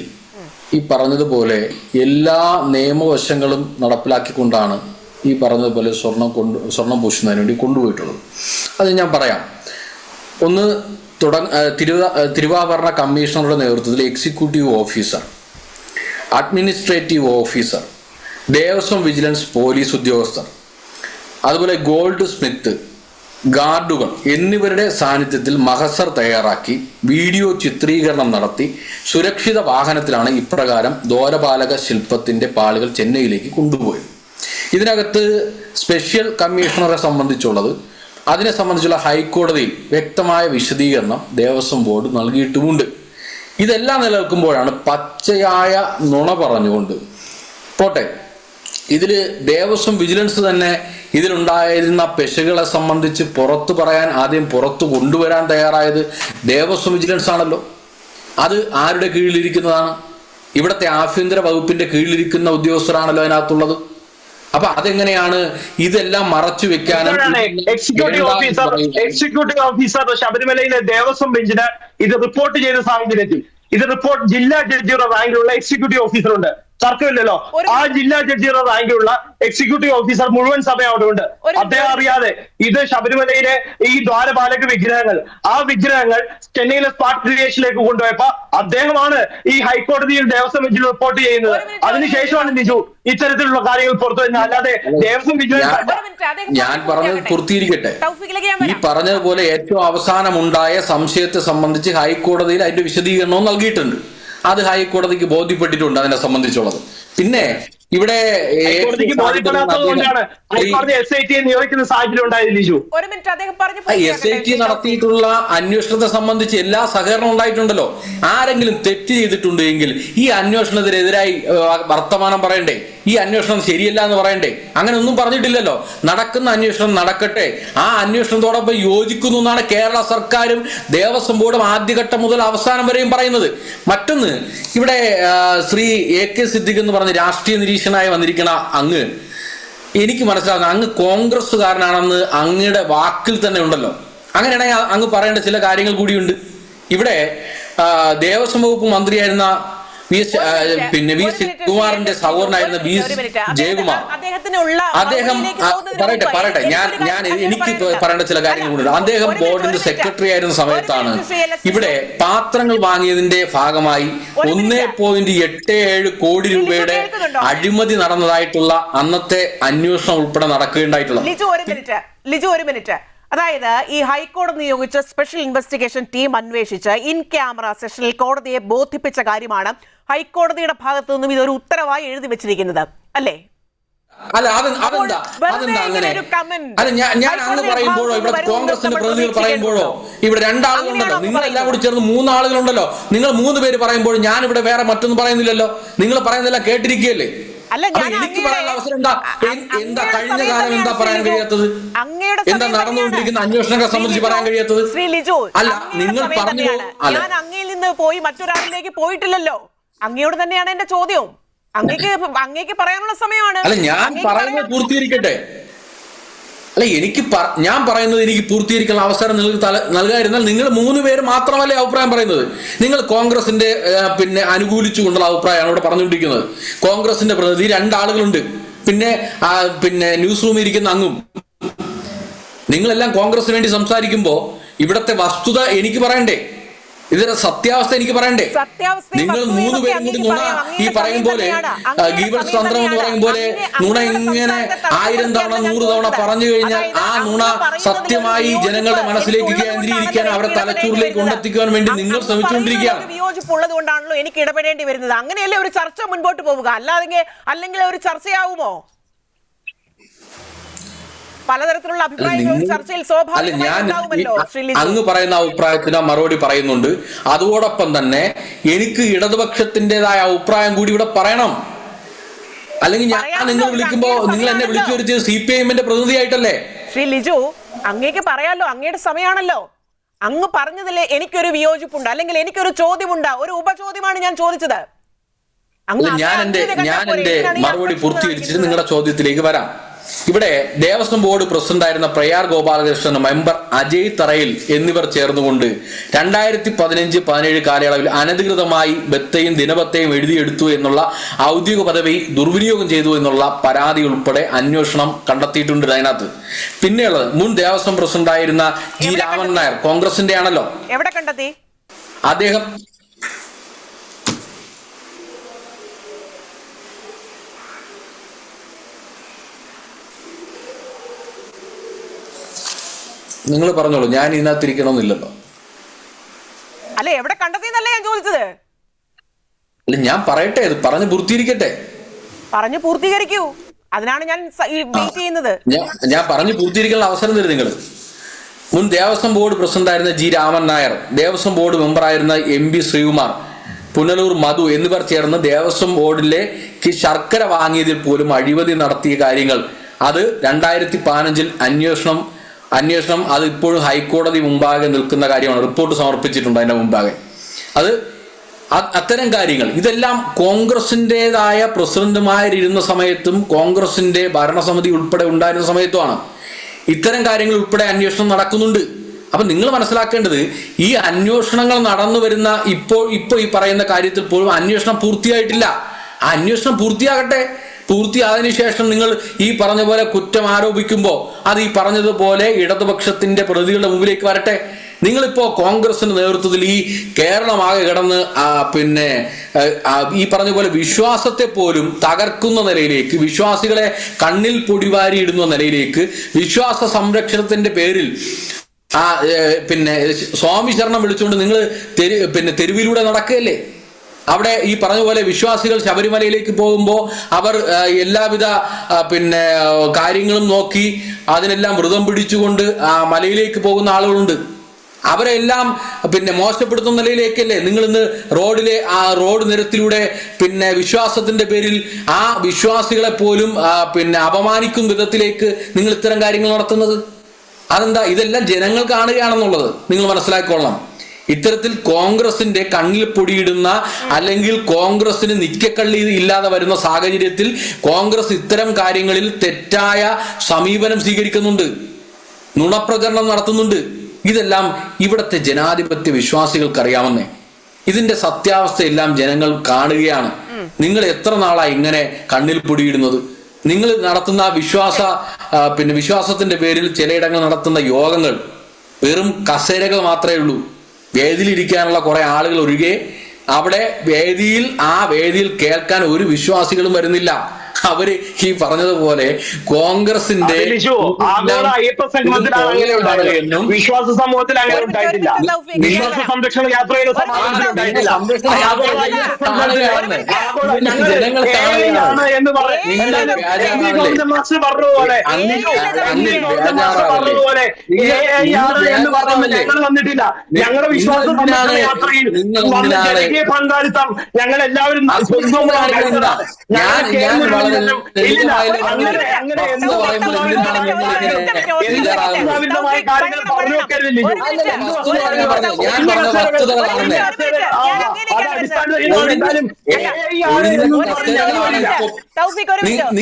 ഈ പറഞ്ഞതുപോലെ എല്ലാ നിയമവശങ്ങളും നടപ്പിലാക്കിക്കൊണ്ടാണ് ഈ പറഞ്ഞതുപോലെ സ്വർണം പൂശുന്നതിന് വേണ്ടി കൊണ്ടുപോയിട്ടുള്ളത്. അത് ഞാൻ പറയാം. ഒന്ന് തിരുവാഭരണ കമ്മീഷണറുടെ നേതൃത്വത്തിൽ executive officer, administrative officer, Devaswom vigilance police ഉദ്യോഗസ്ഥർ, അതുപോലെ ഗോൾഡ് സ്മിത്ത്, ഗാർഡുകൾ എന്നിവരുടെ സാന്നിധ്യത്തിൽ മഹസർ തയ്യാറാക്കി വീഡിയോ ചിത്രീകരണം നടത്തി സുരക്ഷിത വാഹനത്തിലാണ് ഇപ്രകാരം ദ്വാരപാലക ശില്പത്തിന്റെ പാളുകൾ ചെന്നൈയിലേക്ക് കൊണ്ടുപോയത്. ഇതിനകത്ത് സ്പെഷ്യൽ കമ്മീഷണറെ സംബന്ധിച്ചുള്ളത്, അതിനെ സംബന്ധിച്ചുള്ള ഹൈക്കോടതിയിൽ വ്യക്തമായ വിശദീകരണം ദേവസ്വം ബോർഡ് നൽകിയിട്ടുമുണ്ട്. ഇതെല്ലാം നിലനിൽക്കുമ്പോഴാണ് പച്ചയായ നുണ പറഞ്ഞുകൊണ്ട് പോട്ടെ, ഇതിൽ ദേവസ്വം വിജിലൻസ് തന്നെ ഇതിലുണ്ടായിരുന്ന പെശകുകളെ സംബന്ധിച്ച് പുറത്തു പറയാൻ ആദ്യം പുറത്തു കൊണ്ടുവരാൻ തയ്യാറായത് ദേവസ്വം വിജിലൻസ് ആണല്ലോ. അത് ആരുടെ കീഴിലിരിക്കുന്നതാണ്? ഇവിടുത്തെ ആഭ്യന്തര വകുപ്പിന്റെ കീഴിലിരിക്കുന്ന ഉദ്യോഗസ്ഥരാണല്ലോ അതിനകത്തുള്ളത്. അപ്പൊ അതെങ്ങനെയാണ് ഇതെല്ലാം മറച്ചു വെക്കാനും? എക്സിക്യൂട്ടീവ് ഓഫീസർ ശബരിമലയിലെ ദേവസ്വം ബെഞ്ചിന് ഇത് റിപ്പോർട്ട് ചെയ്ത സാഹചര്യത്തിൽ ഇത് റിപ്പോർട്ട് ജില്ലാ ജഡ്ജിയുടെ റാങ്കിലുള്ള എക്സിക്യൂട്ടീവ് ഓഫീസറുണ്ട്, തർക്കമില്ലല്ലോ. ആ ജില്ലാ ജഡ്ജിയുടെ റാങ്കിലുള്ള എക്സിക്യൂട്ടീവ് ഓഫീസർ മുഴുവൻ സമയം അവിടെ ഉണ്ട്. അദ്ദേഹം അറിയാതെ ഇത് ശബരിമലയിലെ ഈ ദ്വാരപാലക വിഗ്രഹങ്ങൾ, ആ വിഗ്രഹങ്ങൾ ചെന്നൈയിലെ സ്മാർട്ട് ക്രിയേഷനിലേക്ക് കൊണ്ടുപോയപ്പോ അദ്ദേഹമാണ് ഈ ഹൈക്കോടതിയിൽ ദേവസ്വം ബെഞ്ചിൽ റിപ്പോർട്ട് ചെയ്യുന്നത്. അതിനുശേഷമാണ് നിജു ഇത്തരത്തിലുള്ള കാര്യങ്ങൾ പുറത്തു വരുന്നത്. അല്ലാതെ ദേവസ്വം ഞാൻ പറഞ്ഞത് പൂർത്തീകരിക്കട്ടെ. ഈ പറഞ്ഞതുപോലെ ഏറ്റവും അവസാനമുണ്ടായ സംശയത്തെ സംബന്ധിച്ച് ഹൈക്കോടതിയിൽ അതിന്റെ വിശദീകരണവും നൽകിയിട്ടുണ്ട്. അത് ഹൈക്കോടതിക്ക് ബോധ്യപ്പെട്ടിട്ടുണ്ട് അതിനെ സംബന്ധിച്ചുള്ളത്. പിന്നെ ഇവിടെ നിയോഗിക്കുന്ന സാഹചര്യം ഉണ്ടായിരുന്നു. SIT നടത്തിയിട്ടുള്ള അന്വേഷണത്തെ സംബന്ധിച്ച് എല്ലാ സഹകരണം ഉണ്ടായിട്ടുണ്ടല്ലോ. ആരെങ്കിലും തെറ്റ് ചെയ്തിട്ടുണ്ടെങ്കിൽ ഈ അന്വേഷണത്തിനെതിരായി വർത്തമാനം പറയണ്ടേ? ഈ അന്വേഷണം ശരിയല്ല എന്ന് പറയണ്ടേ? അങ്ങനെ ഒന്നും പറഞ്ഞിട്ടില്ലല്ലോ. നടക്കുന്ന അന്വേഷണം നടക്കട്ടെ, ആ അന്വേഷണത്തോടൊപ്പം യോജിക്കുന്നു എന്നാണ് കേരള സർക്കാരും ദേവസ്വം ബോർഡും ആദ്യഘട്ടം മുതൽ അവസാനം വരെയും പറയുന്നത്. മറ്റൊന്ന്, ഇവിടെ ശ്രീ AK സിദ്ദിഖ് എന്ന് പറഞ്ഞ് രാഷ്ട്രീയ നിരീക്ഷകനായി വന്നിരിക്കുന്ന അങ്ങ്, എനിക്ക് മനസ്സിലാകുന്നത് അങ്ങ് കോൺഗ്രസ്സുകാരനാണെന്ന് അങ്ങയുടെ വാക്കിൽ തന്നെ ഉണ്ടല്ലോ. അങ്ങനെയാണെങ്കിൽ അങ്ങ് പറയേണ്ട ചില കാര്യങ്ങൾ കൂടിയുണ്ട്. ഇവിടെ ദേവസ്വം വകുപ്പ് മന്ത്രിയായിരുന്ന വി എസ് ശിവകുമാറിന്റെ സഹോദരനായിരുന്ന ജയകുമാർ, അദ്ദേഹം പറയട്ടെ എനിക്ക് പറയേണ്ട ചില കാര്യങ്ങളുണ്ട്. അദ്ദേഹം ബോർഡിന്റെ സെക്രട്ടറി ആയിരുന്ന സമയത്താണ് ഇവിടെ പാത്രങ്ങൾ വാങ്ങിയതിന്റെ ഭാഗമായി 1.87 കോടി രൂപയുടെ അഴിമതി നടന്നതായിട്ടുള്ള അന്നത്തെ അന്വേഷണം ഉൾപ്പെടെ നടക്കുകയുണ്ടായിട്ടുള്ളത്. ലിജു ഒരു മിനിറ്റ്. അതായത് ഈ ഹൈക്കോടതി നിയോഗിച്ച സ്പെഷ്യൽ ഇൻവെസ്റ്റിഗേഷൻ ടീം അന്വേഷിച്ച് ഇൻ ക്യാമറ സെഷനിൽ കോടതിയെ ബോധിപ്പിച്ച കാര്യമാണ് ഹൈക്കോടതിയുടെ ഭാഗത്തു നിന്നും ഇതൊരു ഉത്തരവായി എഴുതി വെച്ചിരിക്കുന്നത്, അല്ലേ? അല്ല, അതെന്താ അങ്ങനെ? അല്ല, ഞാൻ അങ്ങ് പറയുമ്പോഴോ ഇവിടെ കോൺഗ്രസിന്റെ പ്രതിനിധികൾ പറയുമ്പോഴോ ഇവിടെ രണ്ടാളുകളുണ്ടല്ലോ, നിങ്ങളെല്ലാം കൂടി ചേർന്ന് 3 ആളുകളുണ്ടല്ലോ. നിങ്ങൾ 3 പേര് പറയുമ്പോൾ ഞാൻ ഇവിടെ വേറെ മറ്റൊന്നും പറയുന്നില്ലല്ലോ. നിങ്ങൾ പറയുന്നതെല്ലാം കേട്ടിരിക്കുകയല്ലേ? എനിക്ക് പറയാനുള്ള അവസരം എന്താ കഴിഞ്ഞ കാലം എന്താ പറയാൻ കഴിയാത്തത്? എന്താ നടന്നുകൊണ്ടിരിക്കുന്ന അന്വേഷണങ്ങളെ സംബന്ധിച്ച് പറയാൻ കഴിയാത്തത്? അല്ല, നിങ്ങൾ പറഞ്ഞു. ഞാൻ അങ്ങയിൽ നിന്ന് പോയി മറ്റൊരാളിലേക്ക് പോയിട്ടില്ലല്ലോ. അങ്ങയോട് തന്നെയാണ് എന്റെ ചോദ്യവും. അങ്ങേക്ക് പറയാനുള്ള സമയമാണ്. അല്ല, ഞാൻ പറയുന്നത് പൂർത്തീകരിക്കട്ടെ. അല്ല, ഞാൻ പറയുന്നത് എനിക്ക് പൂർത്തീകരിക്കാനുള്ള അവസരം നിങ്ങൾക്ക് നൽകാതിരുന്നാൽ നിങ്ങൾ 3 പേര് മാത്രമല്ലേ അഭിപ്രായം പറയുന്നത്? നിങ്ങൾ കോൺഗ്രസിന്റെ അനുകൂലിച്ചുകൊണ്ടുള്ള അഭിപ്രായമാണ് ഇവിടെ പറഞ്ഞുകൊണ്ടിരിക്കുന്നത്. കോൺഗ്രസിന്റെ പ്രതിനിധി 2 ആളുകളുണ്ട്, പിന്നെ ന്യൂസ് റൂമിൽ ഇരിക്കുന്ന അങ്ങും. നിങ്ങളെല്ലാം കോൺഗ്രസിന് വേണ്ടി സംസാരിക്കുമ്പോൾ ഇവിടത്തെ വസ്തുത എനിക്ക് പറയണ്ടേ? ഇതിന്റെ സത്യാവസ്ഥ എനിക്ക് പറയണ്ടേ? സത്യാവസ്ഥയും നിങ്ങൾ വസ്തുതയും മൂന്ന് ഒക്കെ പേരും കൂടി അങ്ങേക്ക് നുണ പറയാം. ഈ അങ്ങയുടെ പറയും പോലെ സമയം തന്നെയാണ്. ഗീബൽസ് അങ്ങയുടെ തന്ത്രം എന്ന് പറയും പോലെ നുണ ഇങ്ങനെ അങ്ങയുടെ 1000 തവണ 100 തവണ പറഞ്ഞു കഴിഞ്ഞാൽ ആ നുണ സത്യമായി ജനങ്ങളുടെ മനസ്സിലേക്ക് കേന്ദ്രീകരിക്കാൻ അവരെ തലച്ചോറിലേക്ക് കൊണ്ടെത്തിക്കാൻ വേണ്ടി നിങ്ങൾ ശ്രമിച്ചുകൊണ്ടിരിക്കുകയാണ്. വിയോജിപ്പുള്ളത് കൊണ്ടാണല്ലോ എനിക്ക് ഇടപെടേണ്ടി വരുന്നത്. അങ്ങനെയല്ലേ ഒരു ചർച്ച മുൻപോട്ട് പോവുക, അല്ലെങ്കിൽ ഒരു ചർച്ചയാവുമോ? പലതരത്തിലുള്ള അഭിപ്രായങ്ങൾ ഒരു ചർച്ചയിൽ സ്വാഭാവികമായിട്ടുണ്ടാവുമല്ലോ. അങ്ങ് പറയുന്ന അഭിപ്രായത്തിന് മറുപടി പറയുന്നുണ്ട്. അതോടൊപ്പം തന്നെ എനിക്ക് ഇടതുപക്ഷത്തിന്റേതായ അഭിപ്രായം കൂടി ഇവിടെ പറയണം. അല്ലെങ്കിൽ ഞാൻ നിങ്ങൾ വിളിക്കുമ്പോ നിങ്ങൾ എന്നെ വിളിച്ചു വരുത്തിയത് CPIM-ന്റെ പ്രതിനിധിയായിട്ടല്ലേ? ശ്രീ ലിജു, അങ്ങേക്ക് പറയാലോ, അങ്ങയുടെ സമയമാണല്ലോ. അങ്ങ് പറഞ്ഞതിലെ എനിക്കൊരു വിയോജിപ്പുണ്ട്, അല്ലെങ്കിൽ എനിക്കൊരു ചോദ്യമുണ്ട്, ഒരു ഉപചോദ്യമാണ് ഞാൻ ചോദിച്ചത്. ഞാൻ എന്റെ മറുപടി പൂർത്തീകരിച്ചിട്ട് നിങ്ങളുടെ ചോദ്യത്തിലേക്ക് വരാം. ഇവിടെ ദേവസ്വം ബോർഡ് പ്രസിഡന്റായിരുന്ന പ്രയാർ ഗോപാലകൃഷ്ണൻ, മെമ്പർ അജയ് തറയിൽ എന്നിവർ ചേർന്നുകൊണ്ട് 2015-17 കാലയളവിൽ അനധികൃതമായി ബത്തയും ദിനബത്തയും എഴുതിയെടുത്തു എന്നുള്ള ഔദ്യോഗിക പദവി ദുർവിനിയോഗം ചെയ്തു എന്നുള്ള പരാതി ഉൾപ്പെടെ അന്വേഷണം കണ്ടെത്തിയിട്ടുണ്ട് അതിനകത്ത്. പിന്നെയുള്ളത് മുൻ ദേവസ്വം പ്രസിഡന്റായിരുന്ന G. രാമൻ നായർ, കോൺഗ്രസിന്റെ ആണല്ലോ. എവിടെ കണ്ടെത്തി? അദ്ദേഹം നിങ്ങൾ പറഞ്ഞോളൂ, ഞാൻ ഇതിനകത്ത് ഇരിക്കണമെന്നില്ലല്ലോ. അല്ല, എവിടെ കണ്ടെത്തിയെന്നല്ലേ ഞാൻ ചോദിച്ചത്. അല്ല, ഞാൻ പറയട്ടെ, അത് പറഞ്ഞു പൂർത്തീകരിക്കട്ടെ. പറഞ്ഞു പൂർത്തീകരിക്കൂ, അതിനാണ് ഞാൻ വെയിറ്റ് ചെയ്യുന്നത്. ഞാൻ പറഞ്ഞു പൂർത്തീകരിക്കാനുള്ള അവസരം തരും നിങ്ങൾ. മുൻ ദേവസ്വം ബോർഡ് പ്രസിഡന്റായിരുന്ന G. രാമൻ നായർ, ദേവസ്വം ബോർഡ് മെമ്പറായിരുന്ന MP ശ്രീകുമാർ, പുനലൂർ മധു എന്നിവർ ചേർന്ന് ദേവസ്വം ബോർഡിലേക്ക് ശർക്കര വാങ്ങിയതിൽ പോലും അഴിമതി നടത്തിയ കാര്യങ്ങൾ, അത് 2015 അന്വേഷണം അത് ഇപ്പോഴും ഹൈക്കോടതി മുമ്പാകെ നിൽക്കുന്ന കാര്യമാണ്. റിപ്പോർട്ട് സമർപ്പിച്ചിട്ടുണ്ട് അതിന്റെ മുമ്പാകെ. അത് അത്തരം കാര്യങ്ങൾ ഇതെല്ലാം കോൺഗ്രസിൻ്റെതായ പ്രസിഡന്റുമാരിരുന്ന സമയത്തും കോൺഗ്രസിന്റെ ഭരണസമിതി ഉൾപ്പെടെ ഉണ്ടായിരുന്ന സമയത്തുമാണ് ഇത്തരം കാര്യങ്ങൾ ഉൾപ്പെടെ അന്വേഷണം നടക്കുന്നുണ്ട്. അപ്പൊ നിങ്ങൾ മനസ്സിലാക്കേണ്ടത്, ഈ അന്വേഷണങ്ങൾ നടന്നു വരുന്ന ഇപ്പോൾ ഈ പറയുന്ന കാര്യത്തിൽ പോലും അന്വേഷണം പൂർത്തിയായിട്ടില്ല. ആ അന്വേഷണം പൂർത്തിയാകട്ടെ. പൂർത്തിയായതിനു ശേഷം നിങ്ങൾ ഈ പറഞ്ഞ പോലെ കുറ്റം ആരോപിക്കുമ്പോൾ അത് ഈ പറഞ്ഞതുപോലെ ഇടതുപക്ഷത്തിന്റെ പ്രതികളുടെ മുമ്പിലേക്ക് വരട്ടെ. നിങ്ങളിപ്പോ കോൺഗ്രസിന്റെ നേതൃത്വത്തിൽ ഈ കേരളമാകെ കിടന്ന് ഈ പറഞ്ഞ പോലെ വിശ്വാസത്തെ പോലും തകർക്കുന്ന നിലയിലേക്ക്, വിശ്വാസികളെ കണ്ണിൽ പൊടിവാരിയിടുന്ന നിലയിലേക്ക്, വിശ്വാസ സംരക്ഷണത്തിന്റെ പേരിൽ സ്വാമി ശരണം വിളിച്ചുകൊണ്ട് നിങ്ങൾ തെരുവിലൂടെ നടക്കുകയല്ലേ? അവിടെ ഈ പറഞ്ഞ പോലെ വിശ്വാസികൾ ശബരിമലയിലേക്ക് പോകുമ്പോൾ അവർ എല്ലാവിധ കാര്യങ്ങളും നോക്കി അതിനെല്ലാം വ്രതം പിടിച്ചുകൊണ്ട് മലയിലേക്ക് പോകുന്ന ആളുകളുണ്ട്. അവരെല്ലാം മോശപ്പെടുത്തുന്ന നിലയിലേക്കല്ലേ നിങ്ങൾ ഇന്ന് റോഡ് നിരത്തിലൂടെ വിശ്വാസത്തിന്റെ പേരിൽ ആ വിശ്വാസികളെ പോലും അപമാനിക്കുന്ന വിധത്തിലേക്ക് നിങ്ങൾ ഇത്തരം കാര്യങ്ങൾ നടത്തുന്നത്? അതെന്താ? ഇതെല്ലാം ജനങ്ങൾ കാണുകയാണെന്നുള്ളത് നിങ്ങൾ മനസ്സിലാക്കിക്കൊള്ളണം. ഇത്തരത്തിൽ കോൺഗ്രസിന്റെ കണ്ണിൽ പൊടിയിടുന്ന, അല്ലെങ്കിൽ കോൺഗ്രസിന് നിക്കക്കള്ളി ഇല്ലാതെ വരുന്ന സാഹചര്യത്തിൽ കോൺഗ്രസ് ഇത്തരം കാര്യങ്ങളിൽ തെറ്റായ സമീപനം സ്വീകരിക്കുന്നുണ്ട്, നുണപ്രചരണം നടത്തുന്നുണ്ട്. ഇതെല്ലാം ഇവിടുത്തെ ജനാധിപത്യ വിശ്വാസികൾക്ക് അറിയാമെന്നേ. ഇതിന്റെ സത്യാവസ്ഥയെല്ലാം ജനങ്ങൾ കാണുകയാണ്. നിങ്ങൾ എത്ര നാളായി ഇങ്ങനെ കണ്ണിൽ പൊടിയിടുന്നത്? നിങ്ങൾ നടത്തുന്ന വിശ്വാസത്തിന്റെ പേരിൽ ചിലയിടങ്ങൾ നടത്തുന്ന യോഗങ്ങൾ വെറും കസേരകൾ മാത്രമേ ഉള്ളൂ. വേദിയിലിരിക്കാനുള്ള കുറെ ആളുകൾ ഒഴികെ അവിടെ ആ വേദിയിൽ കേൾക്കാൻ ഒരു വിശ്വാസികളും വരുന്നില്ല. അവര് ഈ പറഞ്ഞതുപോലെ കോൺഗ്രസിന്റെ വിശ്വാസ സമൂഹത്തിൽ അങ്ങനെ ഉണ്ടായിട്ടില്ല. വിശ്വാസ സംരക്ഷണ യാത്രയിലും എന്ന് പറഞ്ഞതുപോലെ ഞങ്ങൾ വന്നിട്ടില്ല. ഞങ്ങളുടെ വിശ്വാസ സംരക്ഷണ യാത്രയിൽ ജനകീയ പങ്കാളിത്തം ഞങ്ങൾ എല്ലാവരും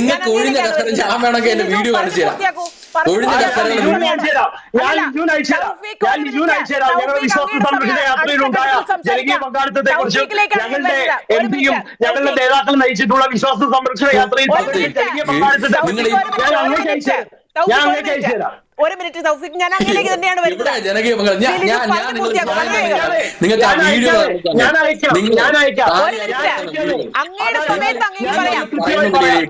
നിങ്ങൾക്ക് ഒഴിഞ്ഞ കസേര ഞാൻ വേണമെങ്കിൽ എന്റെ വീഡിയോ കാണിച്ചു തരാം. ഒഴിഞ്ഞ കസേര വിശ്വാസ സംരക്ഷണ യാത്രയിലുണ്ടായ ജനകീയ പങ്കാളിത്തത്തെ കുറിച്ചും ഞങ്ങളുടെ MPയും ഞങ്ങളുടെ നേതാക്കൾ നയിച്ചിട്ടുള്ള വിശ്വാസ സംരക്ഷണ യാത്രയിൽ ജനകീയ പങ്കാളിത്തത്തെ ഞാൻ അങ്ങേക്ക് അയച്ചു തരാം. ഒരു മിനിറ്റ് തൗഫീഖ്, ഞാൻ അങ്ങനെയൊക്കെ തന്നെയാണ് വരുന്നത്. ഇവിടെ ജനകീയ പങ്കാളി നിങ്ങൾക്ക് ആ വീഡിയോ അങ്ങയുടെ സമയത്ത് അങ്ങനെ പറയാം.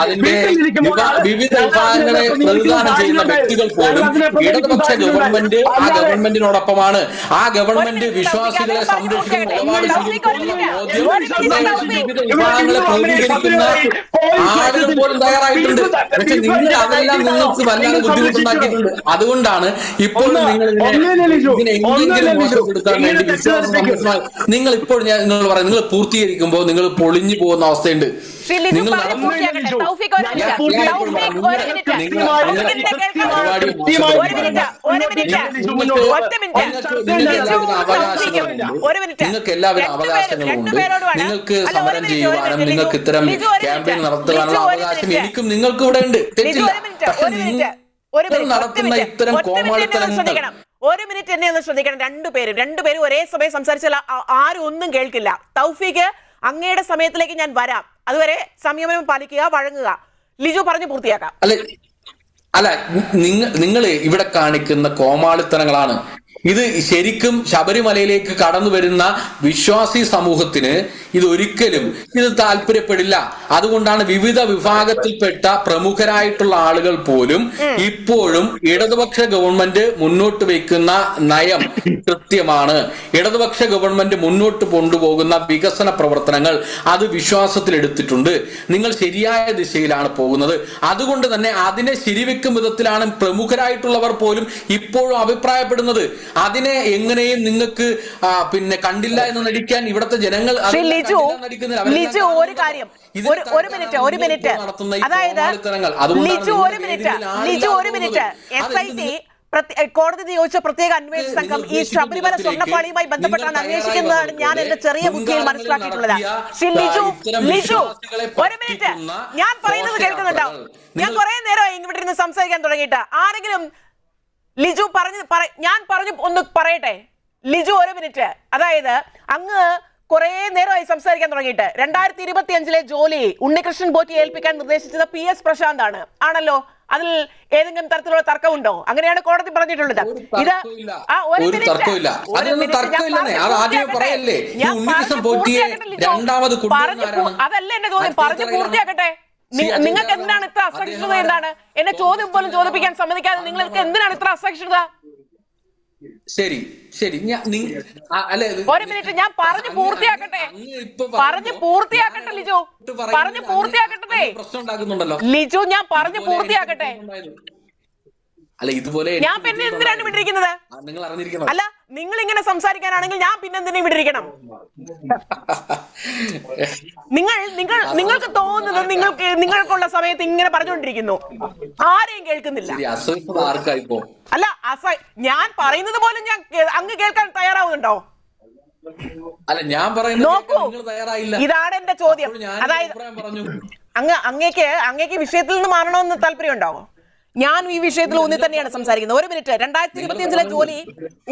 അതിന്റെ വിവിധ വിഭാഗങ്ങളെ പ്രതിദാനം ചെയ്യുന്ന വ്യക്തികൾ പോലും ഇടതുപക്ഷ ഗവൺമെന്റ് ആ ഗവൺമെന്റിനോടൊപ്പമാണ്. ആ ഗവൺമെന്റ് വിശ്വാസികളെ സംരക്ഷിക്കുന്ന വിവിധ വിഭാഗങ്ങളെ പ്രതിനിധീകരിക്കുന്ന ആളുകൾ പോലും തയ്യാറായിട്ടുണ്ട്. പക്ഷെ നിങ്ങൾ അതെല്ലാം നിങ്ങൾക്ക് വല്ലാതെ ബുദ്ധിമുട്ടുണ്ടാക്കിയിട്ടുണ്ട്. അതുകൊണ്ടാണ് ഇപ്പോഴും നിങ്ങൾ ഇതിനെ എങ്ങനെയെങ്കിലും മോശപ്പെടുത്താൻ വേണ്ടി വിശ്വാസ സംരക്ഷണമായി നിങ്ങൾ ഇപ്പോൾ നിങ്ങൾ പറയുന്നത് നിങ്ങൾ പൂർത്തീകരിക്കുമ്പോൾ നിങ്ങൾ പൊളിഞ്ഞു പോകുന്ന അവസ്ഥയുണ്ട്. നിങ്ങൾ നിങ്ങൾക്ക് എല്ലാവരും അവകാശങ്ങളുമുണ്ട്. നിങ്ങൾക്ക് സമരം ചെയ്യുവാനും നിങ്ങൾക്ക് ഇത്തരം ക്യാമ്പയിൻ നടത്തുവാനുള്ള അവകാശം എനിക്കും നിങ്ങൾക്ക് ഇവിടെ ഉണ്ട്, തെറ്റില്ല. പക്ഷെ നിങ്ങൾ നടത്തുന്ന ഇത്തരം കോമാളിത്തരങ്ങൾ. ഒരു മിനിറ്റ് എന്നെ ഒന്ന് ശ്രദ്ധിക്കണം. രണ്ടുപേരും ഒരേ സമയം സംസാരിച്ചാൽ ആരും ഒന്നും കേൾക്കില്ല. തൗഫീഖ്, അങ്ങയുടെ സമയത്തിലേക്ക് ഞാൻ വരാം. അതുവരെ സംയമനം പാലിക്കുക, വഴങ്ങുക. ലിജു പറഞ്ഞു പൂർത്തിയാക്കാം. അല്ല നിങ്ങൾ ഇവിടെ കാണിക്കുന്ന കോമാളിത്തരങ്ങളാണ്. ഇത് ശരിക്കും ശബരിമലയിലേക്ക് കടന്നു വരുന്ന വിശ്വാസി സമൂഹത്തിന് ഇതൊരിക്കലും ഇത് താല്പര്യപ്പെടില്ല. അതുകൊണ്ടാണ് വിവിധ വിഭാഗത്തിൽപ്പെട്ട പ്രമുഖരായിട്ടുള്ള ആളുകൾ പോലും ഇപ്പോഴും ഇടതുപക്ഷ ഗവൺമെന്റ് മുന്നോട്ട് വയ്ക്കുന്ന നയം കൃത്യമാണ്. ഇടതുപക്ഷ ഗവൺമെന്റ് മുന്നോട്ട് കൊണ്ടുപോകുന്ന വികസന പ്രവർത്തനങ്ങൾ അത് വിശ്വാസത്തിലെടുത്തിട്ടുണ്ട്. നിങ്ങൾ ശരിയായ ദിശയിലാണ് പോകുന്നത്. അതുകൊണ്ട് തന്നെ അതിനെ ശരിവെക്കും വിധത്തിലാണ് പ്രമുഖരായിട്ടുള്ളവർ പോലും ഇപ്പോഴും അഭിപ്രായപ്പെടുന്നത്. അതിനെ എങ്ങനെയും നിങ്ങൾക്ക് പിന്നെ കണ്ടില്ല എന്ന് നടിക്കാൻ ഇവിടുത്തെ ജനങ്ങൾ ഒരു കാര്യം, ഒരു മിനിറ്റ് അതായത് SIT കോടതി നിയോഗിച്ച പ്രത്യേക അന്വേഷണ സംഘം ഈ ശബരിമല സ്വർണ്ണപ്പാളിയുമായി ബന്ധപ്പെട്ടാണ് അന്വേഷിക്കുന്നതാണ് ഞാൻ എന്റെ ചെറിയ ബുദ്ധിയിൽ മനസ്സിലാക്കിയിട്ടുള്ളത്. ലിജു ഒരു മിനിറ്റ്, ഞാൻ പറയുന്നത് കേൾക്കുന്നുണ്ടോ? ഞാൻ കുറെ നേരമായി ഇവിടെ ഇരുന്ന് സംസാരിക്കാൻ തുടങ്ങിയിട്ട്. ആരെങ്കിലും ലിജു ഞാൻ പറഞ്ഞു ഒന്ന് പറയട്ടെ. ലിജു ഒരു മിനിറ്റ്. അതായത് അങ്ങ് കുറെ നേരമായി സംസാരിക്കാൻ തുടങ്ങിയിട്ട് 2025 ജോലി ഉണ്ണികൃഷ്ണൻ പോറ്റി ഏൽപ്പിക്കാൻ നിർദ്ദേശിച്ചത് PS പ്രശാന്ത് ആണല്ലോ. അതിൽ ഏതെങ്കിലും തരത്തിലുള്ള തർക്കമുണ്ടോ? അങ്ങനെയാണ് കോടതി പറഞ്ഞിട്ടുള്ളത്. ഇത് അതല്ല എന്റെ ചോദ്യം. പറഞ്ഞു പൂർത്തിയാക്കട്ടെ. നിങ്ങൾക്ക് എന്തിനാണ് ഇത്ര അസഹിഷ്ണുത? എന്താണ് എന്നെ ചോദ്യം പോലും ചോദിപ്പിക്കാൻ സമ്മതിക്കാതെ നിങ്ങൾക്ക് എന്തിനാണ് ഇത്ര അസഹിഷ്ണുത? ശരി ഒരു മിനിറ്റ്, ഞാൻ പറഞ്ഞു പൂർത്തിയാക്കട്ടെ. ലിജു പറഞ്ഞു പൂർത്തിയാക്കട്ടെ. ലിജു ഞാൻ പറഞ്ഞു പൂർത്തിയാക്കട്ടെ. അല്ല ഇതുപോലെ ഞാൻ പിന്നെ എന്തിനാണ് വിട്ടിരിക്കുന്നത്? നിങ്ങൾ അറിഞ്ഞിരിക്കണം. അല്ല, നിങ്ങൾ ഇങ്ങനെ സംസാരിക്കാനാണെങ്കിൽ ഞാൻ പിന്നെ എന്തിനാ വിട്ടിരിക്കണം? നിങ്ങൾക്ക് തോന്നുന്നത് നിങ്ങൾക്കുള്ള സമയത്ത് ഇങ്ങനെ പറഞ്ഞുകൊണ്ടിരിക്കുന്നു, ആരെയും കേൾക്കുന്നില്ല. അല്ല, ഞാൻ പറയുന്നത് പോലും അങ്ങ് കേൾക്കാൻ തയ്യാറാവുന്നുണ്ടോ? അല്ല ഞാൻ പറയുന്നത് നോക്കൂ, ഇതാണ് എന്റെ ചോദ്യം. അതായത് അങ്ങേക്ക് വിഷയത്തിൽ നിന്ന് മാറണമെന്ന് താല്പര്യമുണ്ടോ? ഞാൻ ഈ വിഷയത്തിൽ ഊന്നി തന്നെയാണ് സംസാരിക്കുന്നത്. ഒരു മിനിറ്റ്. 2025 ജോലി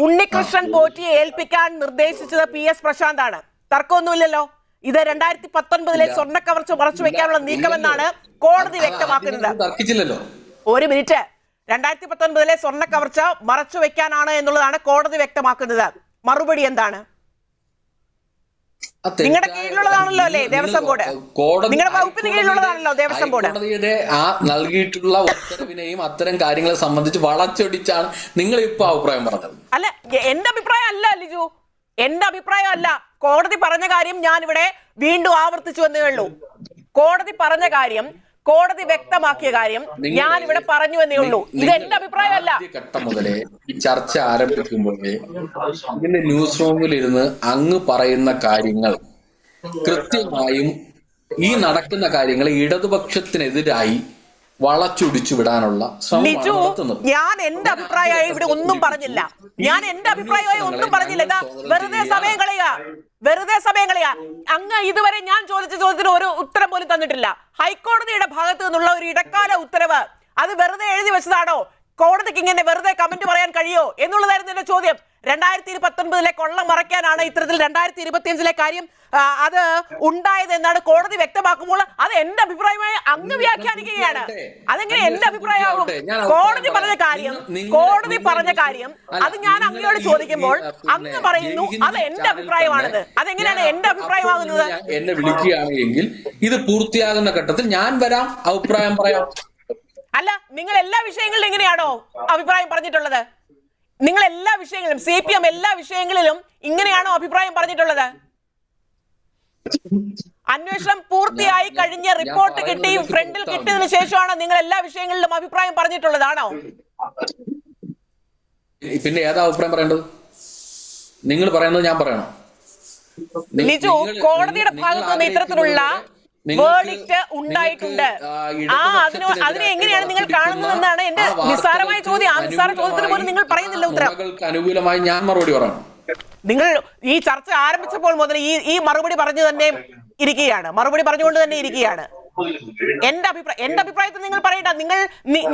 ഉണ്ണികൃഷ്ണൻ പോറ്റിയെ ഏൽപ്പിക്കാൻ നിർദ്ദേശിച്ചത് PS പ്രശാന്ത് ആണ്. തർക്കമൊന്നുമില്ലല്ലോ. ഇത് 2019 സ്വർണ്ണ കവർച്ച മറച്ചു വെക്കാനുള്ള നീക്കമെന്നാണ് കോടതി വ്യക്തമാക്കുന്നത്. ഒരു മിനിറ്റ്. 2019 സ്വർണ്ണ കവർച്ച മറച്ചു വെക്കാനാണ് എന്നുള്ളതാണ് കോടതി വ്യക്തമാക്കുന്നത്. മറുപടി എന്താണ്? നിങ്ങളുടെ കീഴിലുള്ളതാണല്ലോ അല്ലേ ദേവസ്വം ബോർഡ്? നിങ്ങളുടെ വകുപ്പിന് കീഴിലുള്ളതാണല്ലോ ദേവസ്വം ബോർഡ്. കോടതിയുടെ നൽകിയിട്ടുള്ള ഉത്തരവിനെയും അത്തരം കാര്യങ്ങളെ സംബന്ധിച്ച് വളച്ചൊടിച്ചാണ് നിങ്ങൾ ഇപ്പൊ അഭിപ്രായം പറഞ്ഞത്. അല്ല, എന്റെ അഭിപ്രായം അല്ല ലിജു, എന്റെ അഭിപ്രായം അല്ല. കോടതി പറഞ്ഞ കാര്യം ഞാൻ ഇവിടെ വീണ്ടും ആവർത്തിച്ചു എന്നേ ഉള്ളൂ. കോടതി പറഞ്ഞ കാര്യം, കോടതി വ്യക്തമാക്കിയ കാര്യം ഞാൻ ഇവിടെ പറഞ്ഞു എന്നേ ഉള്ളൂ. ഇത് എന്റെ അഭിപ്രായമല്ല. ഘട്ടം മുതലേ ഈ ചർച്ച ആരംഭിക്കുമ്പോഴേ ഇതിന്റെ ന്യൂസ് റൂമിലിരുന്ന് അങ്ങ് പറയുന്ന കാര്യങ്ങൾ കൃത്യമായും ഈ നടക്കുന്ന കാര്യങ്ങൾ ഇടതുപക്ഷത്തിനെതിരായി വളച്ചൊടിച്ചു വിടാനുള്ള ശ്രമമാണ് ലിജു, നടത്തുന്നത്. ഞാൻ എന്റെ അഭിപ്രായമായി ഇവിടെ ഒന്നും പറഞ്ഞില്ല. ഞാൻ എന്റെ അഭിപ്രായമായി ഒന്നും പറഞ്ഞില്ല. ഇതാ വെറുതെ സമയം കളയുക. അങ്ങ് ഇതുവരെ ഞാൻ ചോദിച്ച ചോദ്യത്തിന് ഒരു ഉത്തരം പോലും തന്നിട്ടില്ല. ഹൈക്കോടതിയുടെ ഭാഗത്ത് നിന്നുള്ള ഒരു ഇടക്കാല ഉത്തരവ് അത് വെറുതെ എഴുതി വെച്ചതാണോ? കോടതിക്ക് ഇങ്ങനെ വെറുതെ കമന്റ് പറയാൻ കഴിയോ എന്നുള്ളതായിരുന്നു എന്റെ ചോദ്യം. 2019 കൊള്ള മറയ്ക്കാനാണ് ഇത്തരത്തിൽ 2025 കാര്യം അത് ഉണ്ടായത് എന്നാണ് കോടതി വ്യക്തമാക്കുമ്പോൾ അത് എന്റെ അഭിപ്രായമായി അങ്ങ് വ്യാഖ്യാനിക്കുകയാണ്. അതെങ്ങനെ എന്റെ അഭിപ്രായമാകും? കോടതി പറഞ്ഞ കാര്യം അത് ഞാൻ അങ്ങയോട് ചോദിക്കുമ്പോൾ അങ്ങ് പറയുന്നു അത് എന്റെ അഭിപ്രായമാണെന്ന്. അതെങ്ങനെയാണ് എന്റെ അഭിപ്രായമാകുന്നത്? എന്നെ വിളിക്കുകയാണെങ്കിൽ ഇത് പൂർത്തിയാകുന്ന ഘട്ടത്തിൽ ഞാൻ വരാം, അഭിപ്രായം പറയാം. അല്ല, നിങ്ങൾ എല്ലാ വിഷയങ്ങളിലും ഇങ്ങനെയാണോ അഭിപ്രായം പറഞ്ഞിട്ടുള്ളത്? നിങ്ങൾ എല്ലാ വിഷയങ്ങളിലും CPM എല്ലാ വിഷയങ്ങളിലും ഇങ്ങനെയാണോ അഭിപ്രായം പറഞ്ഞിട്ടുള്ളത്? അന്വേഷണം പൂർത്തിയായി കഴിഞ്ഞ റിപ്പോർട്ട് കിട്ടി ഫ്രണ്ടിൽ കിട്ടിയതിനു ശേഷമാണ് നിങ്ങൾ എല്ലാ വിഷയങ്ങളിലും അഭിപ്രായം പറഞ്ഞിട്ടുള്ളതാണോ? പിന്നെ ഏതാ അഭിപ്രായം പറയേണ്ടത്? നിങ്ങൾ പറയുന്നത് ഞാൻ പറയണോ? ലിജു, കോടതിയുടെ ഭാഗത്തു നിന്ന് ഇത്തരത്തിലുള്ള വേർഡിക്റ്റ് ഉണ്ടായിട്ടുണ്ട്. അതിനെ എങ്ങനെയാണ് നിങ്ങൾ കാണുന്നതെന്നാണ് എന്റെ നിസ്സാരമായ ചോദ്യം. ആ നിസ്സാര ചോദ്യത്തിന് പോലും നിങ്ങൾ പറയുന്നില്ല ഉത്തരം. അനുകൂലമായി ഞാൻ മറുപടി പറയണം. നിങ്ങൾ ഈ ചർച്ച ആരംഭിച്ചപ്പോൾ മുതൽ ഈ മറുപടി പറഞ്ഞുകൊണ്ട് തന്നെ ഇരിക്കുകയാണ്. എന്റെ അഭിപ്രായത്തിൽ നിങ്ങൾ പറയണ്ട.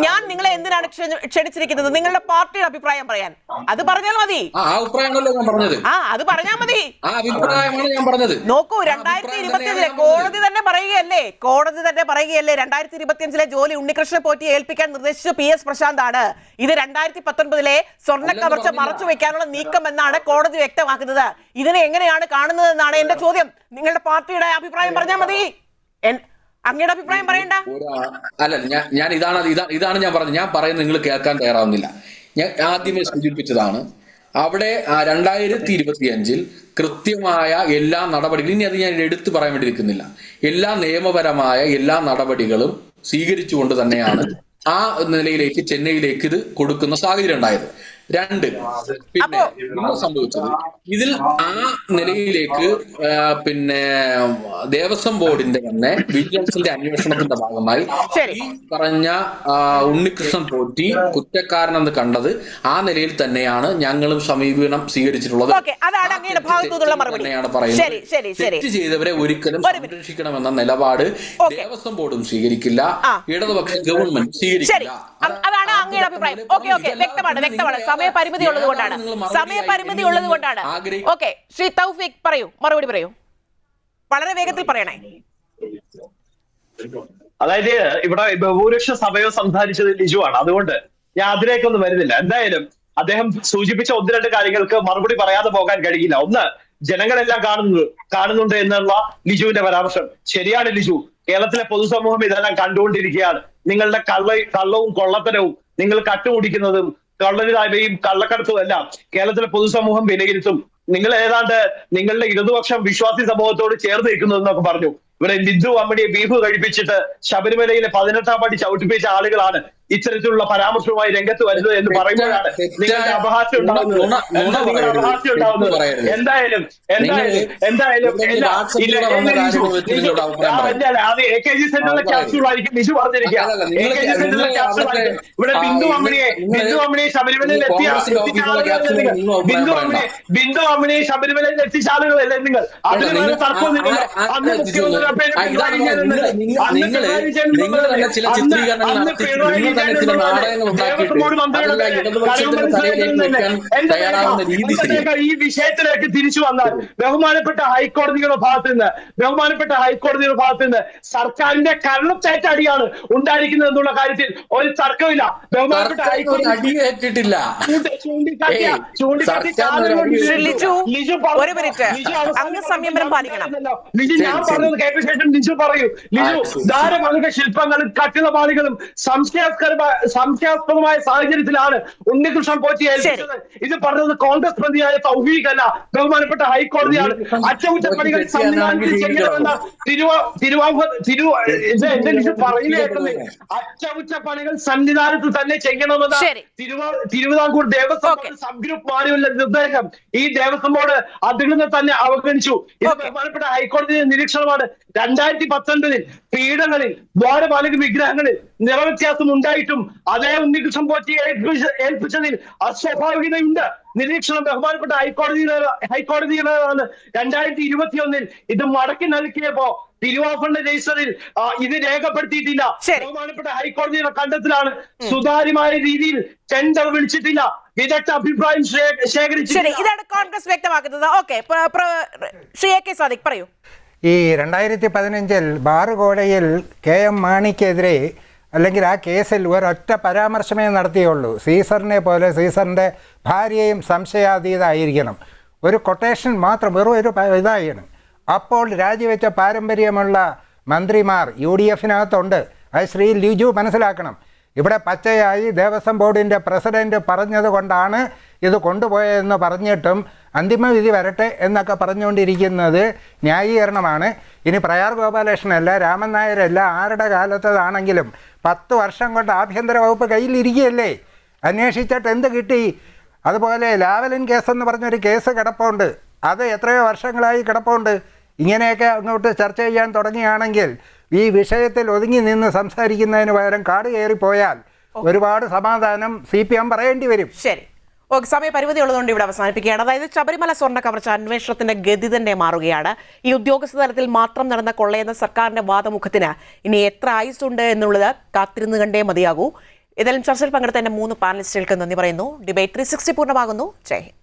ഞാൻ നിങ്ങളെ എന്തിനാണ് ക്ഷണിച്ചിരിക്കുന്നത്? നിങ്ങളുടെ പാർട്ടിയുടെ അഭിപ്രായം പറയാൻ. അത് പറഞ്ഞാൽ മതി. അത് പറഞ്ഞാൽ മതി. നോക്കൂ, 2025 കോടതി തന്നെ പറയുകയല്ലേ 2025 ജോലി ഉണ്ണികൃഷ്ണൻ പോറ്റിയെ ഏൽപ്പിക്കാൻ നിർദ്ദേശിച്ചു PS പ്രശാന്ത് ആണ്. ഇത് 2019 സ്വർണ്ണ കവർച്ച മറച്ചു വെക്കാനുള്ള നീക്കം എന്നാണ് കോടതി വ്യക്തമാക്കുന്നത്. ഇതിനെ എങ്ങനെയാണ് കാണുന്നതെന്നാണ് എന്റെ ചോദ്യം. നിങ്ങളുടെ പാർട്ടിയുടെ അഭിപ്രായം പറഞ്ഞാൽ മതി. അങ്ങയുടെ അഭിപ്രായം പറയണ്ട. അല്ല, ഞാൻ ഇതാണ് ഞാൻ പറഞ്ഞത്. ഞാൻ പറയുന്നത് നിങ്ങൾ കേൾക്കാൻ തയ്യാറാവുന്നില്ല. ഞാൻ ആദ്യമേ സൂചിപ്പിച്ചതാണ്, അവിടെ 2025 കൃത്യമായ എല്ലാ നടപടികളും, ഇനി അത് ഞാൻ എടുത്തു പറയാൻ വേണ്ടി നിൽക്കുന്നില്ല, എല്ലാ നിയമപരമായ എല്ലാ നടപടികളും സ്വീകരിച്ചുകൊണ്ട് തന്നെയാണ് ആ നിലയിലേക്ക് ചെന്നൈയിലേക്ക് ഇത് കൊടുക്കുന്ന സാഹചര്യം ഉണ്ടായത്. 2, പിന്നെ ഇന്ന് സംഭവിച്ചത് ഇതിൽ ആ നിലയിലേക്ക് ദേവസ്വം ബോർഡിന്റെ തന്നെ വിജിലൻസിന്റെ അന്വേഷണത്തിന്റെ ഭാഗമായി ഈ പറഞ്ഞ ഉണ്ണികൃഷ്ണൻ പോറ്റി കുറ്റക്കാരനെന്ന് കണ്ടത് ആ നിലയിൽ തന്നെയാണ് ഞങ്ങളും സമീപനം സ്വീകരിച്ചിട്ടുള്ളത്. തന്നെയാണ് പറയുന്നത്. തെറ്റ് ചെയ്തവരെ ഒരിക്കലും സംരക്ഷിക്കണമെന്ന നിലപാട് ദേവസ്വം ബോർഡും സ്വീകരിക്കില്ല, ഇടതുപക്ഷ ഗവൺമെന്റ് സ്വീകരിക്കില്ല. അതാണ് അങ്ങയുടെ അഭിപ്രായം. വ്യക്തമാണ്. സമയപരിമിതി ഉള്ളത് കൊണ്ടാണ്. ഓക്കെ, ശ്രീ തൗഫീഖ് പറയൂ, മറുപടി പറയൂ, വളരെ വേഗത്തിൽ പറയണേ. അതായത് ഇവിടെ ബഹുഭൂരിപക്ഷ സഭയോ സംസാരിച്ചത് ലിജുവാണ്. അതുകൊണ്ട് ഞാൻ അതിലേക്കൊന്നും വരുന്നില്ല. എന്തായാലും അദ്ദേഹം സൂചിപ്പിച്ച 1-2 കാര്യങ്ങൾക്ക് മറുപടി പറയാതെ പോകാൻ കഴിയില്ല. ഒന്ന്, ജനങ്ങളെല്ലാം കാണുന്നുണ്ട് എന്നുള്ള ലിജുവിന്റെ പരാമർശം ശരിയാണ്. ലിജു, കേരളത്തിലെ പൊതുസമൂഹം ഇതെല്ലാം കണ്ടുകൊണ്ടിരിക്കുകയാണ്. നിങ്ങളുടെ കള്ളവും കൊള്ളത്തരവും, നിങ്ങൾ കട്ടുപിടിക്കുന്നതും കള്ളരുതായ്മയും കള്ളക്കടത്തും എല്ലാം കേരളത്തിലെ പൊതുസമൂഹം വിലയിരുത്തും. നിങ്ങൾ ഏതാണ്ട് നിങ്ങളുടെ ഇടതുപക്ഷം വിശ്വാസി സമൂഹത്തോട് ചേർന്ന് നിൽക്കുന്നതെന്നൊക്കെ പറഞ്ഞു. ഇവിടെ ലിദ്ദു അമ്മണിയെ ബീഫ് കഴിപ്പിച്ചിട്ട് ശബരിമലയിലെ 18ാം പടി ചവിട്ടിപ്പിച്ച ആളുകളാണ് ഇത്തരത്തിലുള്ള പരാമർശവുമായി രംഗത്ത് വരുന്നത് എന്ന് പറയുമ്പോഴാണ് നിങ്ങളുടെ അപഹാസ്യം ഉണ്ടാവുന്നത്. എന്തായാലും അത് AKG സെന്ററിലെ ക്യാപ്സ്യൂളായിരിക്കും ലിജു പറഞ്ഞിരിക്കുക. AKG സെന്ററിലെ ക്യാപ്സ്യൂളായിരിക്കും. ഇവിടെ ബിന്ദു അമ്മണിയെ ശബരിമലയിൽ ബിന്ദു അമ്മണിയെ ശബരിമലയിൽ എത്തിച്ച ആളുകളല്ലേ നിങ്ങൾ? അതിന് തർക്കമൊന്നുമില്ല. അന്ന് മുഖ്യമന്ത്രി ഈ വിഷയത്തിലേക്ക് തിരിച്ചു വന്നാൽ ബഹുമാനപ്പെട്ട ഹൈക്കോടതിയുടെ ഭാഗത്ത് നിന്ന് സർക്കാരിന്റെ കരണത്തേറ്റടിയാണ് ഉണ്ടായിരിക്കുന്നത് എന്നുള്ള കാര്യത്തിൽ ഒരു തർക്കമില്ല. ബഹുമാനപ്പെട്ട ഹൈക്കോടതി ഞാൻ പറഞ്ഞത് കേട്ട ശേഷം ലിജു പറയൂ. ലിജു, ധാരാളം ശില്പങ്ങളും കട്ടിടപാളികളും സംശയാസ്പദമായ സാഹചര്യത്തിലാണ് ഉണ്ണികൃഷ്ണൻ പോറ്റി ഏൽപ്പിച്ചത്. ഇത് പറഞ്ഞത് കോൺഗ്രസ് പ്രതിയായ തൗഫീഖ് അല്ല, ബഹുമാനപ്പെട്ട ഹൈക്കോടതിയാണ്. അറ്റകുറ്റപ്പണികൾ സംവിധാനത്തിൽ ചെയ്യണമെന്ന അറ്റകുറ്റപ്പണികൾ സംവിധാനത്തിൽ തന്നെ ചെയ്യണമെന്ന തിരുവിതാംകൂർ ദേവസ്വം സബ് ഗ്രൂപ്പ് മാറിയുള്ള നിർദ്ദേശം ഈ ദേവസ്വം ബോർഡ് അധികൃതർ തന്നെ അവഗണിച്ചു. ഇത് ബഹുമാനപ്പെട്ട ഹൈക്കോടതിയുടെ നിരീക്ഷണമാണ്. 2019 പീഡങ്ങളിൽ ദ്വാരപാലക വിഗ്രഹങ്ങളിൽ നിറവ്യത്യാസം ഉണ്ടായിട്ടും അതേ ഉണ്ണികൃഷ്ണൻ പോറ്റിയെ ഏൽപ്പിച്ചതിൽ അസ്വാഭാവികതയുണ്ട്. നിരീക്ഷണം ബഹുമാനപ്പെട്ട ഹൈക്കോടതിയുടേതാണ്. 2021 ഇത് മടക്കി നൽകിയപ്പോ തിരുവാഭരണ രജിസ്റ്ററിൽ ഇത് രേഖപ്പെടുത്തിയിട്ടില്ല. ബഹുമാനപ്പെട്ട ഹൈക്കോടതിയുടെ കണ്ടെത്തലാണ്. സുതാര്യമായ രീതിയിൽ ടെൻഡർ വിളിച്ചിട്ടില്ല, വിദഗ്ധ അഭിപ്രായം ശേഖരിച്ചിട്ടില്ല. ഇതാണ് കോൺഗ്രസ് വ്യക്തമാക്കുന്നത്. ഓക്കെ, ശ്രീ AK സാദിഖ് പറയൂ. ഈ 2015 ബാറുകോടയിൽ KM മാണിക്കെതിരെ അല്ലെങ്കിൽ ആ കേസിൽ ഒരൊറ്റ പരാമർശമേ നടത്തിയുള്ളൂ. സീസറിനെ പോലെ സീസറിൻ്റെ ഭാര്യയും സംശയാതീതായിരിക്കണം. ഒരു കൊട്ടേഷൻ മാത്രം, വെറും ഒരു ഇതായിരുന്നു. അപ്പോൾ രാജിവെച്ച പാരമ്പര്യമുള്ള മന്ത്രിമാർ UDF-നകത്തുണ്ട്. അത് ശ്രീ ലിജു മനസ്സിലാക്കണം. ഇവിടെ പച്ചയായി ദേവസ്വം ബോർഡിൻ്റെ പ്രസിഡന്റ് പറഞ്ഞത് കൊണ്ടാണ് ഇത് കൊണ്ടുപോയതെന്ന് പറഞ്ഞിട്ടും അന്തിമ വിധി വരട്ടെ എന്നൊക്കെ പറഞ്ഞുകൊണ്ടിരിക്കുന്നത് ന്യായീകരണമാണ്. ഇനി പ്രയാർ ഗോപാലകൃഷ്ണനല്ല, രാമൻ നായരല്ല, ആരുടെ കാലത്തതാണെങ്കിലും 10 വർഷം കൊണ്ട് ആഭ്യന്തര വകുപ്പ് കയ്യിലിരിക്കുകയല്ലേ, അന്വേഷിച്ചിട്ട് എന്ത് കിട്ടി? അതുപോലെ ലാവലിൻ കേസെന്ന് പറഞ്ഞൊരു കേസ് കിടപ്പുണ്ട്, അത് എത്രയോ വർഷങ്ങളായി കിടപ്പുണ്ട്. ഇങ്ങനെയൊക്കെ അങ്ങോട്ട് ചർച്ച ചെയ്യാൻ തുടങ്ങുകയാണെങ്കിൽ ഈ വിഷയത്തിൽ ഒതുങ്ങി നിന്ന് സംസാരിക്കുന്നതിന് പകരം കാട് കയറിപ്പോയാൽ ഒരുപാട് സമാധാനം CPM പറയേണ്ടി വരും. ശരി, ഓക്കെ, സമയപരിമിതി ഉള്ളതുകൊണ്ട് ഇവിടെ അവസാനിപ്പിക്കുകയാണ്. അതായത് ശബരിമല സ്വർണ്ണ കവർച്ച അന്വേഷണത്തിന്റെ ഗതി തന്നെ മാറുകയാണ്. ഈ ഉദ്യോഗസ്ഥ തലത്തിൽ മാത്രം നടന്ന കൊള്ളയെന്ന സർക്കാരിന്റെ വാദമുഖത്തിന് ഇനി എത്ര ആയുസ്സുണ്ട് എന്നുള്ളത് കാത്തിരുന്ന് കണ്ടേ മതിയാകൂ. ഏതായാലും ചർച്ചയിൽ പങ്കെടുത്ത എന്റെ 3 പാനലിസ്റ്റുകൾക്ക് നന്ദി പറയുന്നു. ഡിബേറ്റ് 360 പൂർണ്ണമാകുന്നു. ജയ് ഹിന്ദ്.